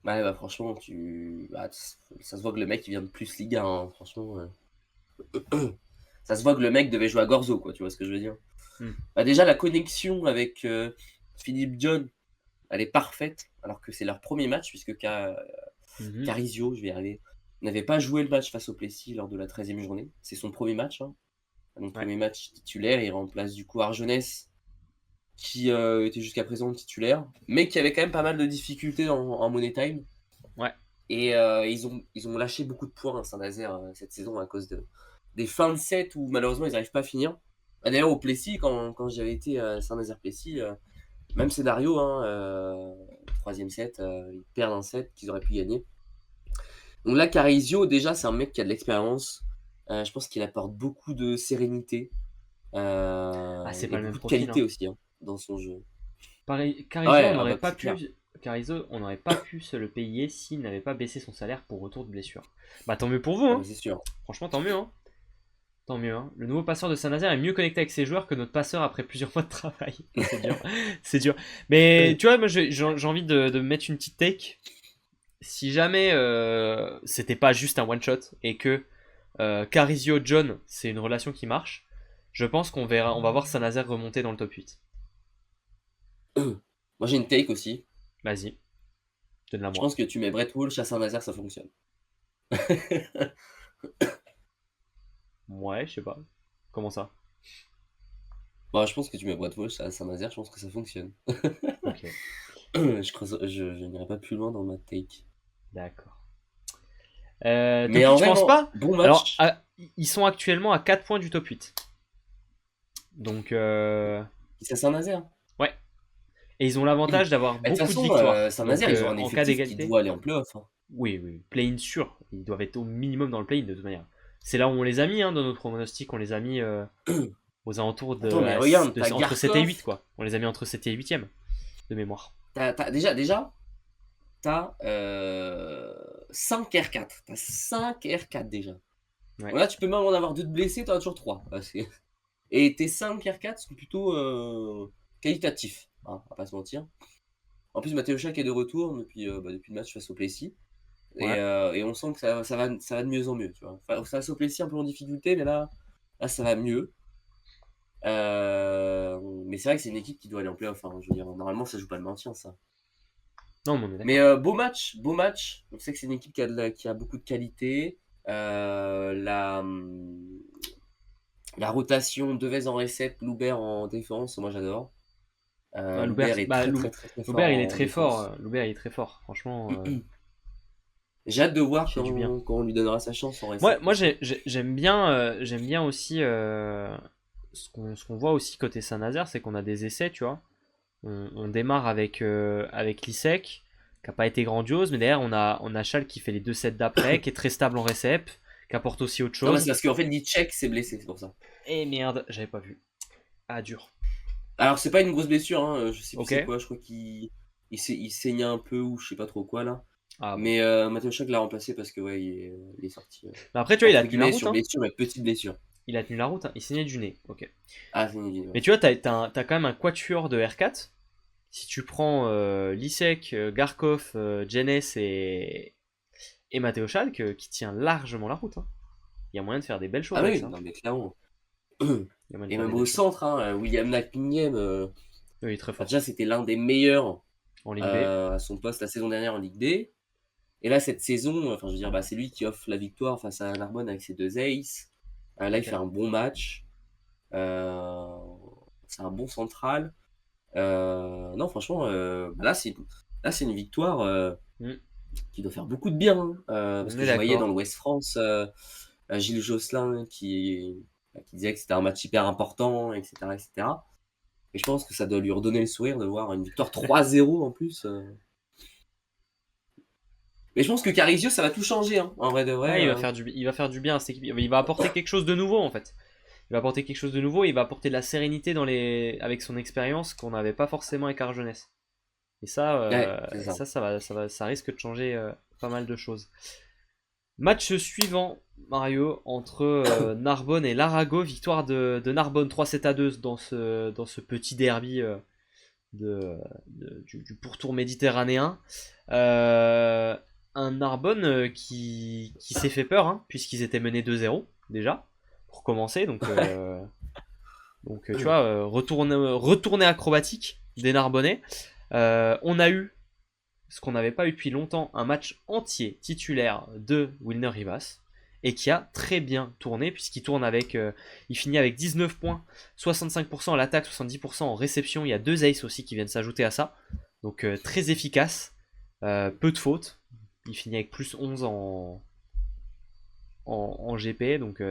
Ouais, bah franchement, ça se voit que le mec il vient de plus Liga, hein, franchement. Ça se voit que le mec devait jouer à Gorzo, quoi, tu vois ce que je veux dire. Hmm. Bah, déjà, la connexion avec Philippe John, elle est parfaite, alors que c'est leur premier match, puisque Mhm. Carizio, je vais y arriver, n'avait pas joué le match face au Plessis lors de la 13e journée. C'est son premier match, hein. Donc, Ouais. premier match titulaire, il remplace du coup Arjonès, qui était jusqu'à présent titulaire, mais qui avait quand même pas mal de difficultés en Money Time. Ouais. Et ils ont lâché beaucoup de points à Saint-Nazaire cette saison à cause des fins de set où malheureusement ils n'arrivent pas à finir. Bah, d'ailleurs, au Plessis, quand j'avais été à Saint-Nazaire-Plessis, même scénario, hein, troisième set, ils perdent un set qu'ils auraient pu gagner. Donc là, Carizio, déjà, c'est un mec qui a de l'expérience. Je pense qu'il apporte beaucoup de sérénité Ah, c'est et pas le même beaucoup de profil, qualité hein. aussi hein, dans son jeu. Pareil, Ouais, ah bah, c'est clair. Carizzo, on n'aurait pas pu se le payer s'il n'avait pas baissé son salaire pour retour de blessure. Bah tant mieux pour vous, Ah bah, hein. c'est sûr. Franchement, tant mieux, hein. Tant mieux, hein. Le nouveau passeur de Saint-Nazaire est mieux connecté avec ses joueurs que notre passeur après plusieurs mois de travail. C'est dur, c'est dur. Mais tu vois, moi j'ai envie de mettre une petite take. Si jamais c'était pas juste un one shot et que Carizio John c'est une relation qui marche, je pense on va voir Saint-Nazaire remonter dans le top 8. Moi, j'ai une take aussi. Vas-y, donne-la Je moi. pense que tu mets Brett Walsh à Saint-Nazaire, ça fonctionne. Ouais, je sais pas. Comment ça? Bah, je pense que tu mets Brett Walsh à Saint-Nazaire, je pense que ça fonctionne. Ok, Je n'irai pas plus loin dans ma take. d'accord. Mais Top en 8, je vrai, pense non, pas. bon Alors, match. ils sont actuellement à 4 points du top 8. Donc, C'est à Saint-Nazaire. ouais. Et ils ont l'avantage d'avoir De toute beaucoup de façon, victoires. Donc, Saint-Nazaire, ils ont un en cas effectif qui d'égalité, doit aller en play-off. Hein. oui, oui, play-in sûr. Ils doivent être au minimum dans le play-in de toute manière. C'est là où on les a mis, hein, dans notre pronostic. On les a mis aux alentours Attends, mais regarde, t'as entre 7 et Garkov. 8, quoi. On les a mis entre 7 et 8e de mémoire. Déjà, t'as 5 R4. T'as 5 R4 déjà. Ouais. Bon, là, tu peux même en avoir 2 de blessés, t'en as toujours 3. Et tes 5 R4 sont plutôt qualitatifs, hein, on va pas se mentir. En plus, Mathéo Chak est de retour depuis le match face au Plessis. Ouais. Et on sent que ça va de mieux en mieux. Tu vois. Enfin, face au Plessis, un peu en difficulté, mais là ça va mieux. Mais c'est vrai que c'est une équipe qui doit aller en playoff. Hein, je veux dire, normalement, ça joue pas le maintien, ça. Non, mais on est d'accord. Mais beau match, beau match. On sait que c'est une équipe qui a beaucoup de qualité. La rotation Devez en récepte, Loubert en défense, moi j'adore. Loubert est très très très très fort Loubert, il est en très fort. défense. Loubert, il est très fort. Franchement, J'ai hâte de il voir fait du bien. quand on lui donnera sa chance en Moi, récepte. moi j'aime bien aussi ce qu'on voit aussi côté Saint-Nazaire, c'est qu'on a des essais, tu vois. On démarre avec Lisek, qui n'a pas été grandiose, mais derrière, on a Schalke qui fait les 2 sets d'après, qui est très stable en récep, qui apporte aussi autre Non, mais c'est chose. parce qu'en fait, Licek s'est blessé, c'est pour ça. Et merde, j'avais pas vu. Ah, dur. Alors, c'est pas une grosse blessure, hein, je sais plus Ok. c'est quoi, je crois qu'il saignait un peu ou je sais pas trop quoi là. Ah bon. Mais Mathéo Chak l'a remplacé parce que ouais, il est sorti. Mais après, tu vois, il a Entre tenu la guillemets, route, sur hein. blessure, mais petite blessure. Il a tenu la route, hein. Il saignait du nez. Ok. Ah, c'est une Mais ouais. tu vois, t'as quand même un quatuor de R4. Si tu prends Lisek, Garkov, Jenes et Matteo Schalk, qui tient largement la route, hein. Il y a moyen de faire des belles choses Ah avec oui, ça. non, mais clairement. Il y a moyen de Et faire même des au belles choses. centre, hein, William Nakpingham, Oui, il est très bah, fort. déjà c'était l'un des meilleurs En Ligue B. à son poste la saison dernière en Ligue D. Et là, cette saison, enfin, je veux dire, bah, c'est lui qui offre la victoire face à Narbonne avec ses 2 aces. Là, il fait un bon match. Euh, c'est un bon central. Non, franchement, là, c'est une victoire Mm, qui doit faire beaucoup de bien. Hein. Parce on que est je voyais dans d'accord. le West France Gilles Josselin qui disait que c'était un match hyper important, etc., etc. Et cetera. Et je pense que ça doit lui redonner le sourire de voir une victoire 3-0 en plus. Mais je pense que Carizio, ça va tout changer, hein, en vrai de vrai. Ouais, il va faire du bien à cette équipe. Il va apporter quelque chose de nouveau en fait. Il va apporter quelque chose de nouveau et il va apporter de la sérénité avec son expérience qu'on n'avait pas forcément avec Arjeunesse. Et ça, Ouais, c'est ça. ça risque de changer pas mal de choses. Match suivant, Mario, entre Narbonne et Larago. Victoire de Narbonne 3-7-2 dans ce petit derby du pourtour méditerranéen. Euh, un Narbonne qui s'est fait peur, hein, puisqu'ils étaient menés 2-0 déjà, pour commencer. Donc tu vois, retourner acrobatique des Narbonnais. On a eu ce qu'on n'avait pas eu depuis longtemps, un match entier titulaire de Wilner Rivas et qui a très bien tourné puisqu'il tourne il finit avec 19 points, 65% à l'attaque, 70% en réception. Il y a 2 aces aussi qui viennent s'ajouter à ça, donc très efficace, peu de fautes. Il finit avec plus 11 en GP, donc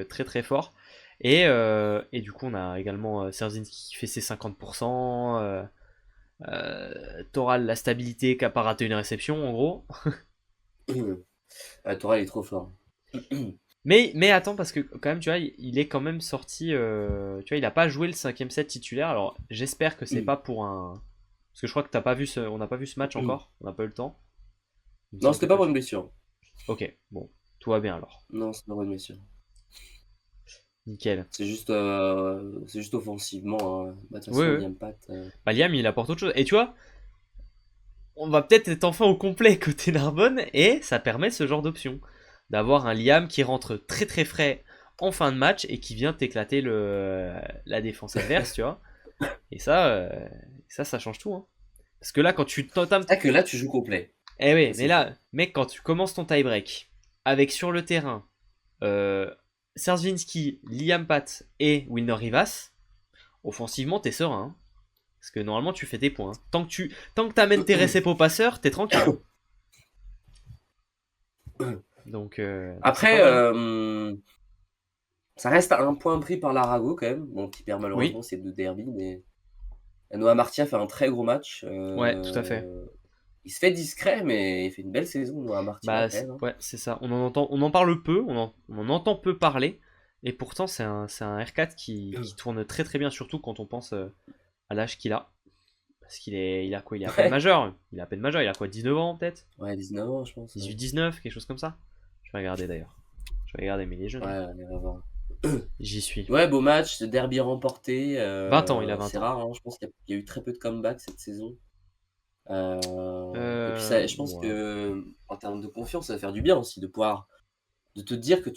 très très fort. Et du coup, on a également Serzinski qui fait ses 50%. Toral, la stabilité qui a pas raté une réception, en gros. Toral est trop fort. Mais attends, parce que quand même, tu vois, il est quand même sorti. Tu vois, il a pas joué le 5ème set titulaire. Alors, j'espère que c'est pas pour un. Parce que je crois que on n'a pas vu ce match encore. On n'a pas eu le temps. Il me Non, semble c'était que pas toi, pour une blessure. Ok, bon, tout va bien alors. Non, c'était pas pour une blessure. Nickel. C'est juste offensivement. Hein. Bah, de toute Oui, façon, oui. Liam Pat. Bah, Liam, il apporte autre chose. Et tu vois, on va peut-être être enfin au complet côté Narbonne. Et ça permet ce genre d'option. D'avoir un Liam qui rentre très très frais en fin de match et qui vient t'éclater la défense adverse, tu vois. Et ça change tout, hein. Parce que là, quand tu t'entames. C'est vrai que là, tu joues complet. Eh oui, Ça, mais c'est faux. là, mec, quand tu commences ton tie-break avec sur le terrain Serzwinski, Liam Pat et Wilner Rivas, offensivement, t'es serein, hein. Parce que normalement, tu fais tes points, hein. Tant que t'amènes tes réceps au passeur, t'es tranquille, hein. Donc c'est pas Après, mal. Ça reste à un point pris par l'Arago quand même, bon, qui perd Oui, malheureusement ces 2 derbies, mais Noah Martia fait un très gros match. ouais, tout à fait. Il se fait discret, mais il fait une belle saison, Noah Martia, Bah, quand même. Hein. ouais, c'est ça. On en parle peu, on en entend peu parler. Et pourtant, c'est un R4 qui tourne très très bien, surtout quand on pense à l'âge qu'il a. Parce il a quoi? Il est à peine Ouais, majeur. Il est à peine majeur, il a quoi? 19 ans peut-être? ouais, 19 ans, je pense. Ouais, 18-19, quelque chose comme ça? Je vais regarder d'ailleurs. Je vais regarder, mais il est jeune, ouais, hein. on va voir. J'y suis. Ouais, beau match, derby remporté. 20 ans, il a 20 C'est ans. rare, hein, je pense qu'il y a eu très peu de comebacks cette saison. Et puis ça, je pense Ouais. que en termes de confiance, ça va faire du bien aussi de pouvoir de te dire que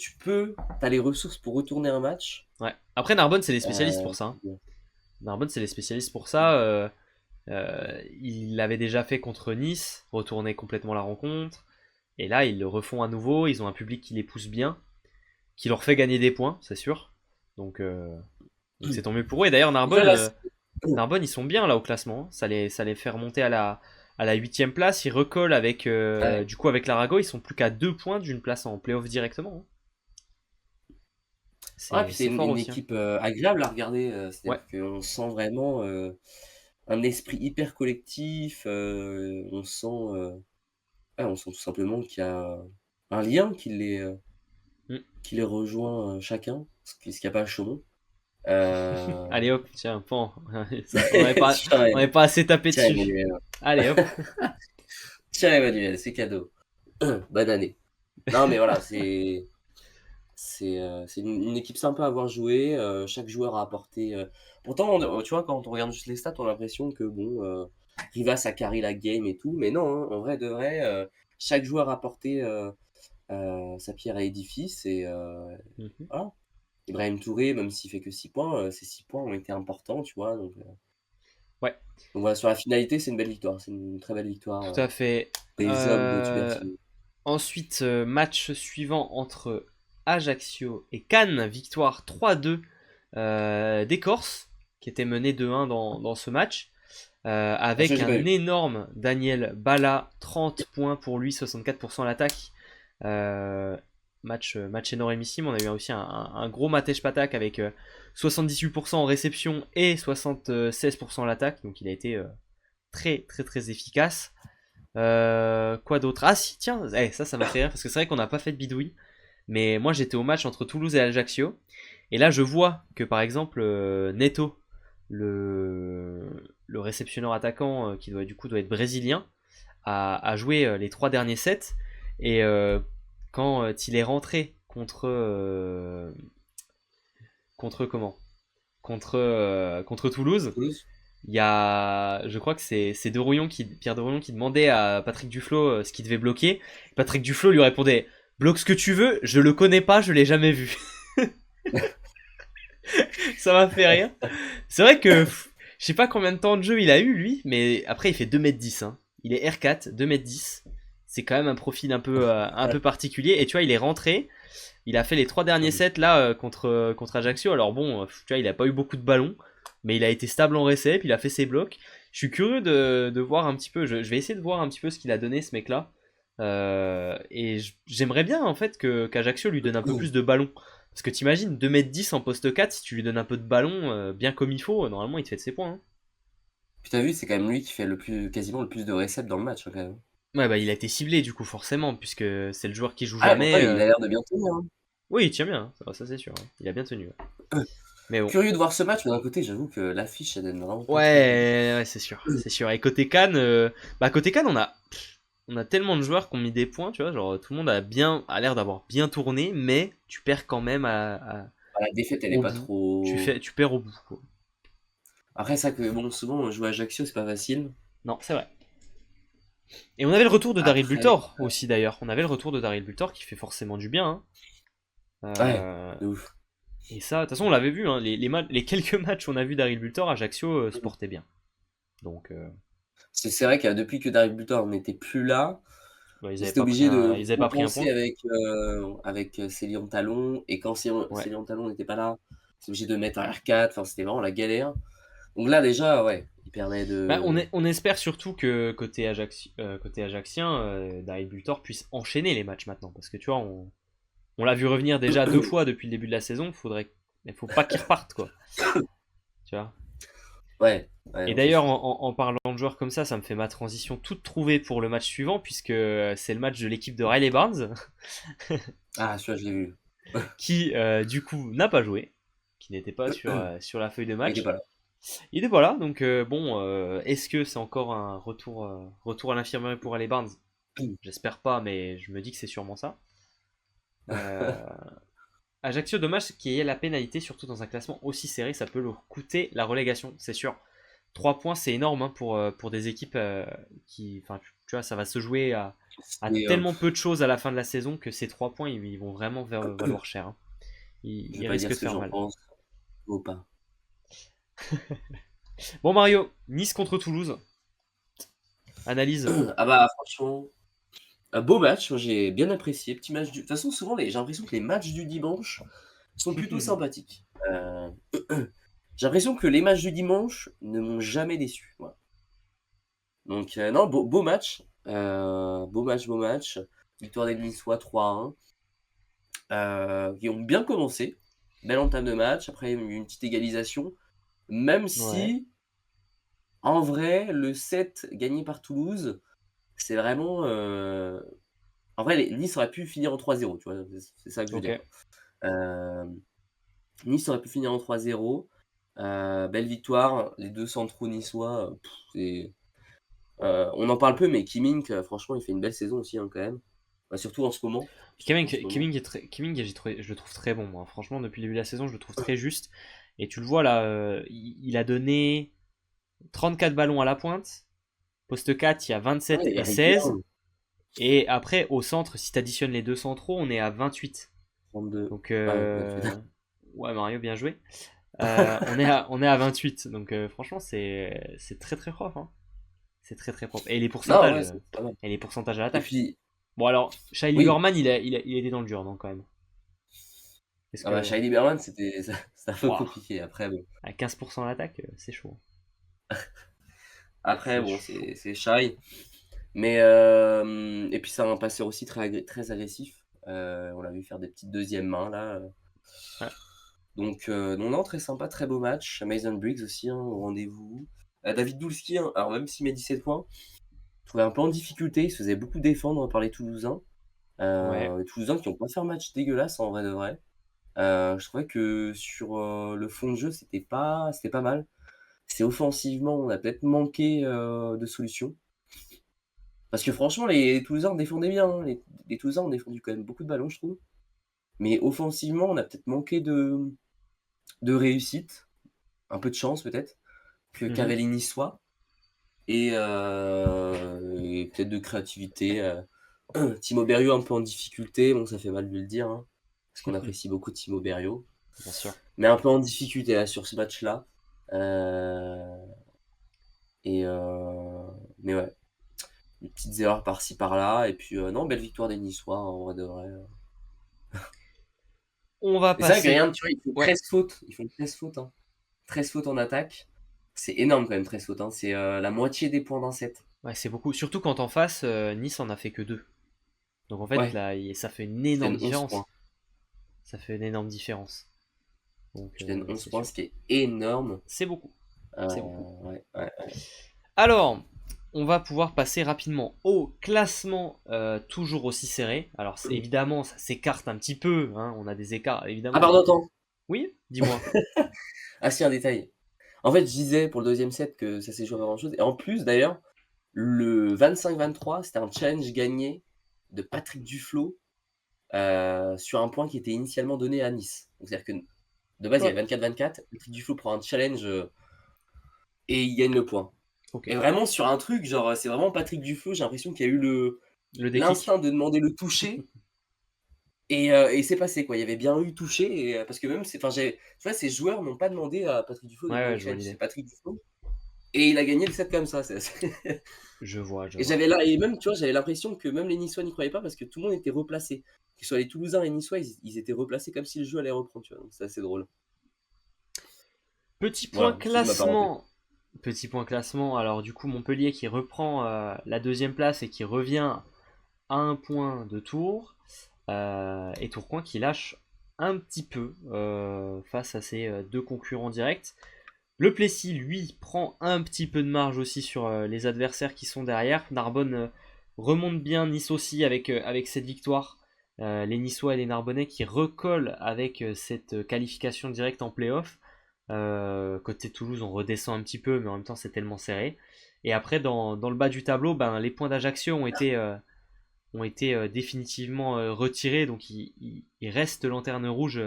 t'as les ressources pour retourner un match. Ouais. Après, Narbonne, c'est les spécialistes pour ça, C'est hein. bien. Narbonne, c'est les spécialistes pour ça. Il l'avait déjà fait contre Nice, retourner complètement la rencontre. Et là, ils le refont à nouveau. Ils ont un public qui les pousse bien, qui leur fait gagner des points, c'est sûr. Donc, euh, donc c'est tant mieux pour eux. Et d'ailleurs, Après, là, Narbonne, ils sont bien là au classement, hein. Ça les fait remonter à la 8ème place. Ils recollent avec, ouais. du coup, avec l'Arago. Ils sont plus qu'à 2 points d'une place en playoff directement, hein. Ouais, puis c'est C'est fort une aussi, hein. équipe agréable à regarder. Ouais. C'est-à-dire qu'on sent vraiment un esprit hyper collectif. On sent tout simplement qu'il y a un lien Mm. qui les rejoint chacun, ce qu'il n'y a pas à Chaumont. Euh... Allez hop, tiens, pan. Tiens, On n'est pas assez tapé tiens, dessus. Emmanuel. Allez hop. Tiens, Emmanuel, c'est cadeau. Bonne année. Non, mais voilà, c'est une équipe sympa à avoir joué. Chaque joueur a apporté. Pourtant, tu vois, quand on regarde juste les stats, on a l'impression que bon, Rivas a carry la game et tout, mais non, hein, en vrai de vrai, chaque joueur a apporté sa pierre à l'édifice et Mhm. voilà. Ibrahim Touré, même s'il fait que 6 points, ces 6 points ont été importants, tu vois. Ouais, Donc voilà, sur la finalité, c'est une belle victoire. C'est une très belle victoire tout à fait. des hommes de Tubertino. Ensuite, match suivant entre Ajaccio et Cannes, victoire 3-2 des Corses, qui était mené 2-1 dans ce match, Ah, ça, avec j'ai pas un vu. énorme Daniel Bala, 30 points pour lui, 64% à l'attaque. Euh, match énormissime. On a eu aussi un gros Matej Patak avec 78% en réception et 76% à l'attaque, donc il a été très très très efficace. Quoi d'autre? Ah si, tiens, ça m'a fait rire parce que c'est vrai qu'on n'a pas fait de bidouille. Mais moi j'étais au match entre Toulouse et Ajaccio. Et là je vois que par exemple Neto, le réceptionneur attaquant qui doit du coup doit être brésilien, a joué les 3 derniers sets. Et quand il est rentré contre comment? Contre Toulouse, Toulouse? il y a, je crois que c'est Pierre de Rouillon qui demandait à Patrick Duflo ce qu'il devait bloquer. Patrick Duflo lui répondait: bloque ce que tu veux, je le connais pas, je l'ai jamais vu. Ça m'a fait rire. C'est vrai que je sais pas combien de temps de jeu il a eu lui, mais après il fait 2m10, hein. Il est R4, 2m10. C'est quand même un profil un Ouais. peu particulier. Et tu vois, il est rentré. Il a fait les 3 derniers sets là contre Ajaccio. Alors bon, tu vois, il a pas eu beaucoup de ballons, mais il a été stable en récep, il a fait ses blocs. Je suis curieux de voir un petit peu. Je vais essayer de voir un petit peu ce qu'il a donné ce mec-là. Et j'aimerais bien en fait qu'Ajaccio lui donne un peu plus de ballons. Parce que t'imagines 2m10 en poste 4, si tu lui donnes un peu de ballon bien comme il faut, normalement il te fait de ses points, hein. Puis t'as vu, c'est quand même lui qui fait quasiment le plus de récept dans le match, hein, quand même. Ouais, bah il a été ciblé du coup, forcément, puisque c'est le joueur qui joue Ah, pourtant, jamais. il a l'air de bien tenir. Hein. Oui, il tient bien, hein. Ça c'est sûr, hein. Il a bien tenu, ouais. Mais bon. Curieux de voir ce match, mais d'un côté, j'avoue que l'affiche, elle donne vraiment pas très envie. Ouais, c'est sûr, c'est sûr. Et côté Cannes, on a tellement de joueurs qui ont mis des points, tu vois, genre tout le monde a l'air d'avoir bien tourné, mais tu perds quand même Ah, la défaite, elle est au pas bout. trop. Tu perds au bout, quoi. Après, ça que, bon, souvent, jouer à Ajaccio, c'est pas facile. Non, c'est vrai. Et on avait le retour de Daryl Après, Bultor aussi d'ailleurs. On avait le retour de Daryl Bultor qui fait forcément du bien, hein. ouais, Euh, de ouf. et ça, de toute façon, on l'avait vu, hein, les quelques matchs où on a vu Daryl Bultor, Ajaccio se portait bien. Donc, C'est vrai que depuis que Derek Butor n'était plus là, ouais, ils étaient obligés de ils avaient pas pris un compenser point. avec Célian Talon. Et quand Ouais. Célian Talon n'était pas là, ils étaient obligés de mettre un R4. Enfin, c'était vraiment la galère. Donc là, déjà, ouais, il permet Bah, de. on espère surtout que côté Ajaxien, Daryl Bultor puisse enchaîner les matchs maintenant. Parce que tu vois, On l'a vu revenir déjà 2 fois depuis le début de la saison. Il faut pas qu'il reparte, quoi. Tu vois. Ouais, Et non, c'est d'ailleurs, sûr. en parlant de joueurs comme ça me fait ma transition toute trouvée pour le match suivant, puisque c'est le match de l'équipe de Riley Barnes, Ah, celui-là, je l'ai vu. qui du coup n'a pas joué, qui n'était pas sur la feuille de Il était match. pas là. Il était pas là, donc bon, est-ce que c'est encore un retour à l'infirmerie pour Riley Barnes? J'espère pas, mais je me dis que c'est sûrement ça. Euh, Ajaccio, dommage qu'il y ait la pénalité, surtout dans un classement aussi serré, ça peut leur coûter la relégation, c'est sûr. 3 points, c'est énorme, hein, pour des équipes qui. Enfin, tu vois, ça va se jouer à Et, tellement peu de choses à la fin de la saison que ces 3 points, ils vont vraiment valoir cher, hein. je Ils vais pas risquent dire de ce que faire j'en mal. pense, ou pas. Bon, Mario, Nice contre Toulouse. Analyse. Ah bah, franchement, un beau match, moi j'ai bien apprécié. Petit match de toute façon, souvent, j'ai l'impression que les matchs du dimanche sont plutôt sympathiques. J'ai l'impression que les matchs du dimanche ne m'ont jamais déçu. Voilà. Donc, non, beau match. Beau match. Victoire des Niçois 3-1. Qui ont bien commencé. Belle entame de match. Après, il y a eu une petite égalisation. Même Ouais, si, en vrai, le 7 gagné par Toulouse, c'est vraiment. En vrai, Nice aurait pu finir en 3-0, tu vois. C'est ça que je veux ok. dire. Euh, Nice aurait pu finir en 3-0. Belle victoire. Les deux centraux niçois, on en parle peu, mais Kimmich, franchement, il fait une belle saison aussi, hein, quand même. Bah, surtout en ce moment. Surtout en ce moment. Je le trouve très bon, moi. Franchement, depuis le début de la saison, je le trouve très juste. Et tu le vois là, il a donné 34 ballons à la pointe. Poste 4, il y a Ouais, 27 il et arrive bien. 16. Et après, au centre, si tu additionnes les deux centraux, on est à 28. 32. Donc, Ah ouais, 28. ouais, Mario, bien joué. On est à 28. Donc, franchement, c'est très très propre, hein. C'est très très propre. Non, ouais, c'est pas mal. Et les pourcentages à Et l'attaque. puis, Bon, alors, Shai oui. Lieberman, il a été dans le dur, non, quand même. Parce Ah bah, que, Shai Lieberman, c'était un peu waouh, compliqué. Après, bon. à 15% à l'attaque, c'est chaud. Après, C'est bon, chaud. c'est Shai. Mais, et puis, c'est un passeur aussi très agressif. On l'a vu faire des petites deuxièmes mains, là. Ouais. Donc, non, non, très sympa, très beau match. Mason Briggs aussi, hein, au rendez-vous. David Doulski, hein, alors même s'il met 17 points, je trouvais un peu en difficulté. Il se faisait beaucoup défendre par les Toulousains. Ouais. Les Toulousains qui ont pas fait un match dégueulasse en vrai de vrai. Je trouvais que sur le fond de jeu, c'était pas mal. C'est offensivement, on a peut-être manqué de solutions. Parce que franchement, les Toulousains défendaient bien, hein. Les Toulousains ont défendu quand même beaucoup de ballons, je trouve. Mais offensivement, on a peut-être manqué de réussite, un peu de chance peut-être, Mhm. qu'avaient les Niçois. Et peut-être de créativité. Timo Berrio un peu en difficulté, bon ça fait mal de le dire, hein, parce qu'on apprécie beaucoup Timo Berrio. Bien sûr. Mais un peu en difficulté là, sur ce match-là. Euh, et mais ouais, des petites erreurs par-ci par-là. Et puis non, belle victoire des Niçois, hein, en vrai de vrai. On va Et c'est vrai que passer. regarde, tu vois, ils font Ouais. 13 fautes. Ils font 13 fautes, hein. 13 fautes en attaque. C'est énorme quand même, 13 fautes, hein. C'est la moitié des points d'un set. Ouais, c'est beaucoup. Surtout quand en face, Nice en a fait que 2. Donc en fait, Ouais, là, ça fait une tu énorme donnes 11 différence. points. Ça fait une énorme différence. Donc, Tu donnes 11 c'est points, sûr. ce qui est énorme. C'est beaucoup. C'est beaucoup. Ouais, ouais. Alors, on va pouvoir passer rapidement au classement, toujours aussi serré. Alors, évidemment, ça s'écarte un petit peu, hein. On a des écarts, Ah, évidemment. pardon, attends. Oui, dis-moi. Ah, si, un détail. En fait, je disais pour le deuxième set que ça s'est joué à pas grand-chose. Et en plus, d'ailleurs, le 25-23, c'était un challenge gagné de Patrick Duflo sur un point qui était initialement donné à Nice. Donc, c'est-à-dire que de base, il y Ouais. avait 24-24. Patrick Duflo prend un challenge et il gagne le point. Ok. Et vraiment, sur un truc, genre, c'est vraiment Patrick Duflo, j'ai l'impression qu'il y a eu Le déclic. l'instinct de demander le toucher. Et c'est passé quoi, il y avait bien eu touché et parce que même c'est enfin j'ai tu vois ces joueurs n'ont pas demandé à Patrick Duflo de Ouais, gagner ouais, le je vois challenge, c'est l'idée. Patrick Duflo et il a gagné le set comme ça, Je vois, je et vois. j'avais là et même tu vois, j'avais l'impression que même les Niçois n'y croyaient pas parce que tout le monde était replacé. Que ce soit les Toulousains et les Niçois, ils étaient replacés comme si le jeu allait reprendre, tu vois? Donc c'est assez drôle. Petit point Voilà, excuse ma parenthèse. classement. Petit point classement. Alors, du coup, Montpellier qui reprend la deuxième place et qui revient à un point de Tours. Et Tourcoing qui lâche un petit peu face à ses deux concurrents directs. Le Plessis, lui, prend un petit peu de marge aussi sur les adversaires qui sont derrière. Narbonne remonte bien, Nice aussi avec cette victoire. Les Niçois et les Narbonnais qui recollent avec cette qualification directe en play-off. Côté Toulouse, on redescend un petit peu, mais en même temps, c'est tellement serré. Et après, dans le bas du tableau, les points d'Ajaccio ont été définitivement retirés. Donc, il reste lanterne rouge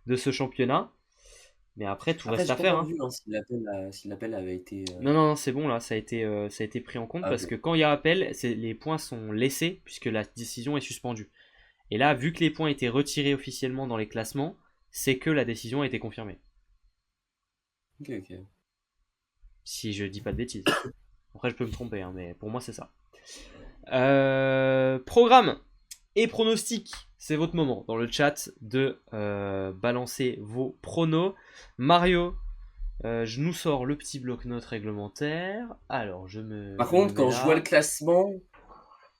de ce championnat. Mais après, tout Après, reste j'ai à pas faire, encore hein. vu si l'appel avait été. Non, non, non, c'est bon, là, ça a été pris en compte Ah, parce ok. que quand il y a appel, les points sont laissés puisque la décision est suspendue. Et là, vu que les points étaient retirés officiellement dans les classements, c'est que la décision a été confirmée. Ok, ok. Si je dis pas de bêtises. Après, je peux me tromper, hein, mais pour moi, c'est ça. Programme et pronostic, c'est votre moment dans le chat de balancer vos pronos. Mario, je nous sors le petit bloc-notes réglementaire. Alors, Par je me contre, mets quand je vois le là. classement,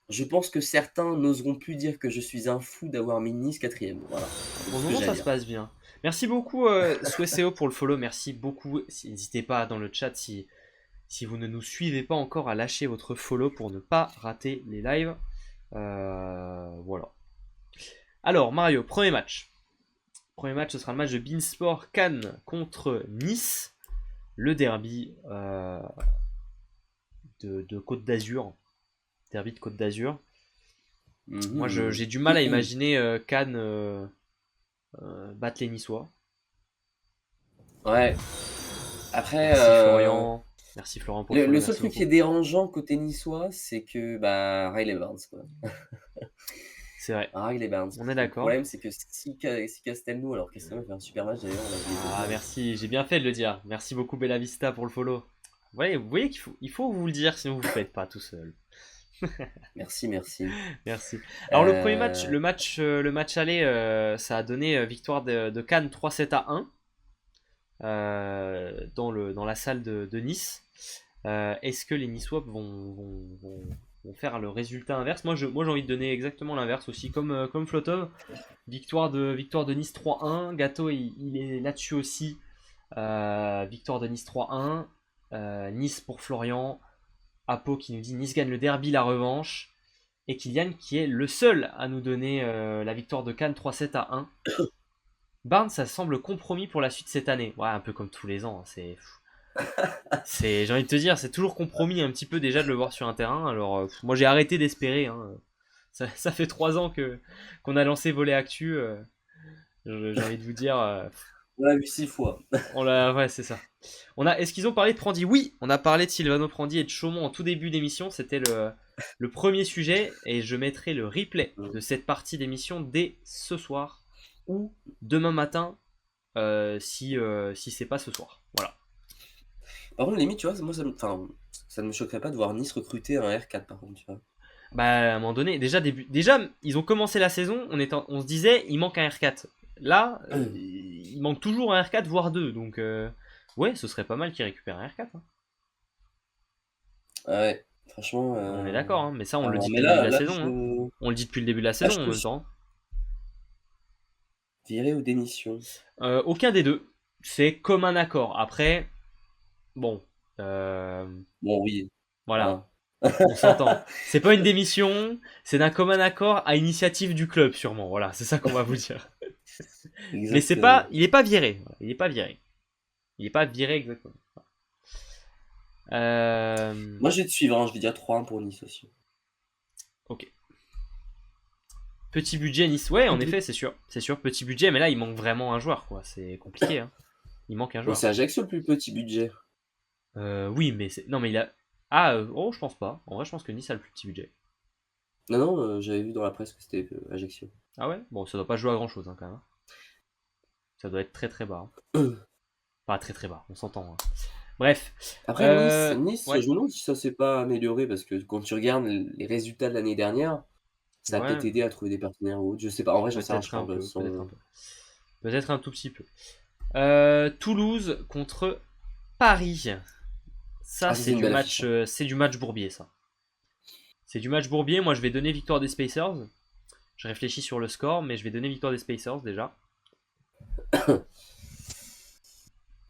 je pense que certains n'oseront plus dire que je suis un fou d'avoir mis Nice quatrième. Voilà, c'est Pour tout le ce que moment, j'ai à ça se dire. passe bien. Merci beaucoup, Sweseo, pour le follow. Merci beaucoup. N'hésitez pas dans le chat si vous ne nous suivez pas encore à lâcher votre follow pour ne pas rater les lives. Voilà. Alors, Mario, premier match. Premier match, ce sera le match de Beansport Cannes contre Nice. Le derby de Côte d'Azur. Derby de Côte d'Azur. Moi, Mhm. j'ai du mal à imaginer Cannes battre les Niçois. Ouais. Après, Merci Florian. Merci Florian pour le follow, le seul merci truc qui est beaucoup. dérangeant côté niçois, c'est que Riley Barnes, quoi. C'est vrai, Riley Barnes. on est Le d'accord. problème, c'est que si Castelnou, alors Castelnou fait un super match d'ailleurs, on l'a oublié de Ah, le dire. merci, j'ai bien fait de le dire. Merci beaucoup Bella Vista pour le follow. Vous voyez qu'il faut vous le dire, sinon vous ne le faites pas tout seul. Merci, merci. Merci. Alors le premier match, Euh, le match aller, ça a donné victoire de Cannes 3-7 à 1 dans la salle de Nice. Est-ce que les Niçois vont faire le résultat inverse? Moi, j'ai envie de donner exactement l'inverse aussi, comme Flotov. Victoire de Nice 3-1. Gâteau, il est là-dessus aussi. Victoire de Nice 3-1. Nice pour Florian. Apo qui nous dit Nice gagne le derby, la revanche. Et Kylian qui est le seul à nous donner la victoire de Cannes 3-7 à 1. Barnes, ça semble compromis pour la suite cette année. Ouais, un peu comme tous les ans. J'ai envie de te dire, c'est toujours compromis un petit peu déjà de le voir sur un terrain. Alors, moi j'ai arrêté d'espérer, hein. Ça fait 3 ans qu'on a lancé Volet Actu. J'ai envie de vous dire, on l'a vu 6 fois. ouais, c'est ça. Est-ce qu'ils ont parlé de Prandi? Oui, on a parlé de Silvano Prandi et de Chaumont en tout début d'émission. C'était le premier sujet et je mettrai le replay de cette partie d'émission dès ce soir ou demain matin si c'est pas ce soir. Voilà. Par contre, limite, tu vois, moi, ça ne me choquerait pas de voir Nice recruter un R4, par contre, tu vois. À un moment donné, déjà, ils ont commencé la saison, on se disait, il manque un R4. Là, il manque toujours un R4, voire deux. Donc, ouais, ce serait pas mal qu'ils récupèrent un R4, hein. Ah ouais, franchement. On est d'accord, hein, mais ça, on le dit Mais depuis le début de là, la là, saison, hein. On le dit depuis le début de la saison je en te même temps. virer ou démission. Aucun des deux. C'est comme un accord. Après, bon, Bon, oui. voilà, Hein. on s'entend. C'est pas une démission, c'est d'un commun accord à initiative du club, sûrement. Voilà, c'est ça qu'on va vous dire. Mais Exactement. il est pas viré. Voilà, il est pas viré. Il est pas viré exactement. Moi, je vais te suivre, hein, je vais dire 3-1 pour Nice aussi. Ok. Petit budget Nice. Ouais, en Compli- effet, c'est sûr. C'est sûr, petit budget, mais là, il manque vraiment un joueur, quoi. C'est compliqué, hein. Il manque un Bon, joueur. c'est Ajaccio le plus petit budget. Oui, mais c'est. Non, mais il a. Ah, oh, je pense pas. En vrai, je pense que Nice a le plus petit budget. Non, non, j'avais vu dans la presse que c'était Ajaccio. Ah ouais? Bon, ça doit pas jouer à grand chose, hein, quand même, hein. Ça doit être très très bas, hein. Pas très très bas, on s'entend, hein. Bref. Après, Nice, Ouais. je me demande si ça s'est pas amélioré parce que quand tu regardes les résultats de l'année dernière, ça a Ouais, peut-être aidé à trouver des partenaires ou autre. Je sais pas, en vrai, j'en sais rien, je peut-être un parle peu. Peut-être un sans. peu. Peut-être un tout petit peu. Toulouse contre Paris. Ça, Ah, ça, c'est une belle affiche, hein. C'est du match Bourbier, ça. C'est du match Bourbier. Moi, je vais donner victoire des Spacers. Je réfléchis sur le score, mais je vais donner victoire des Spacers déjà.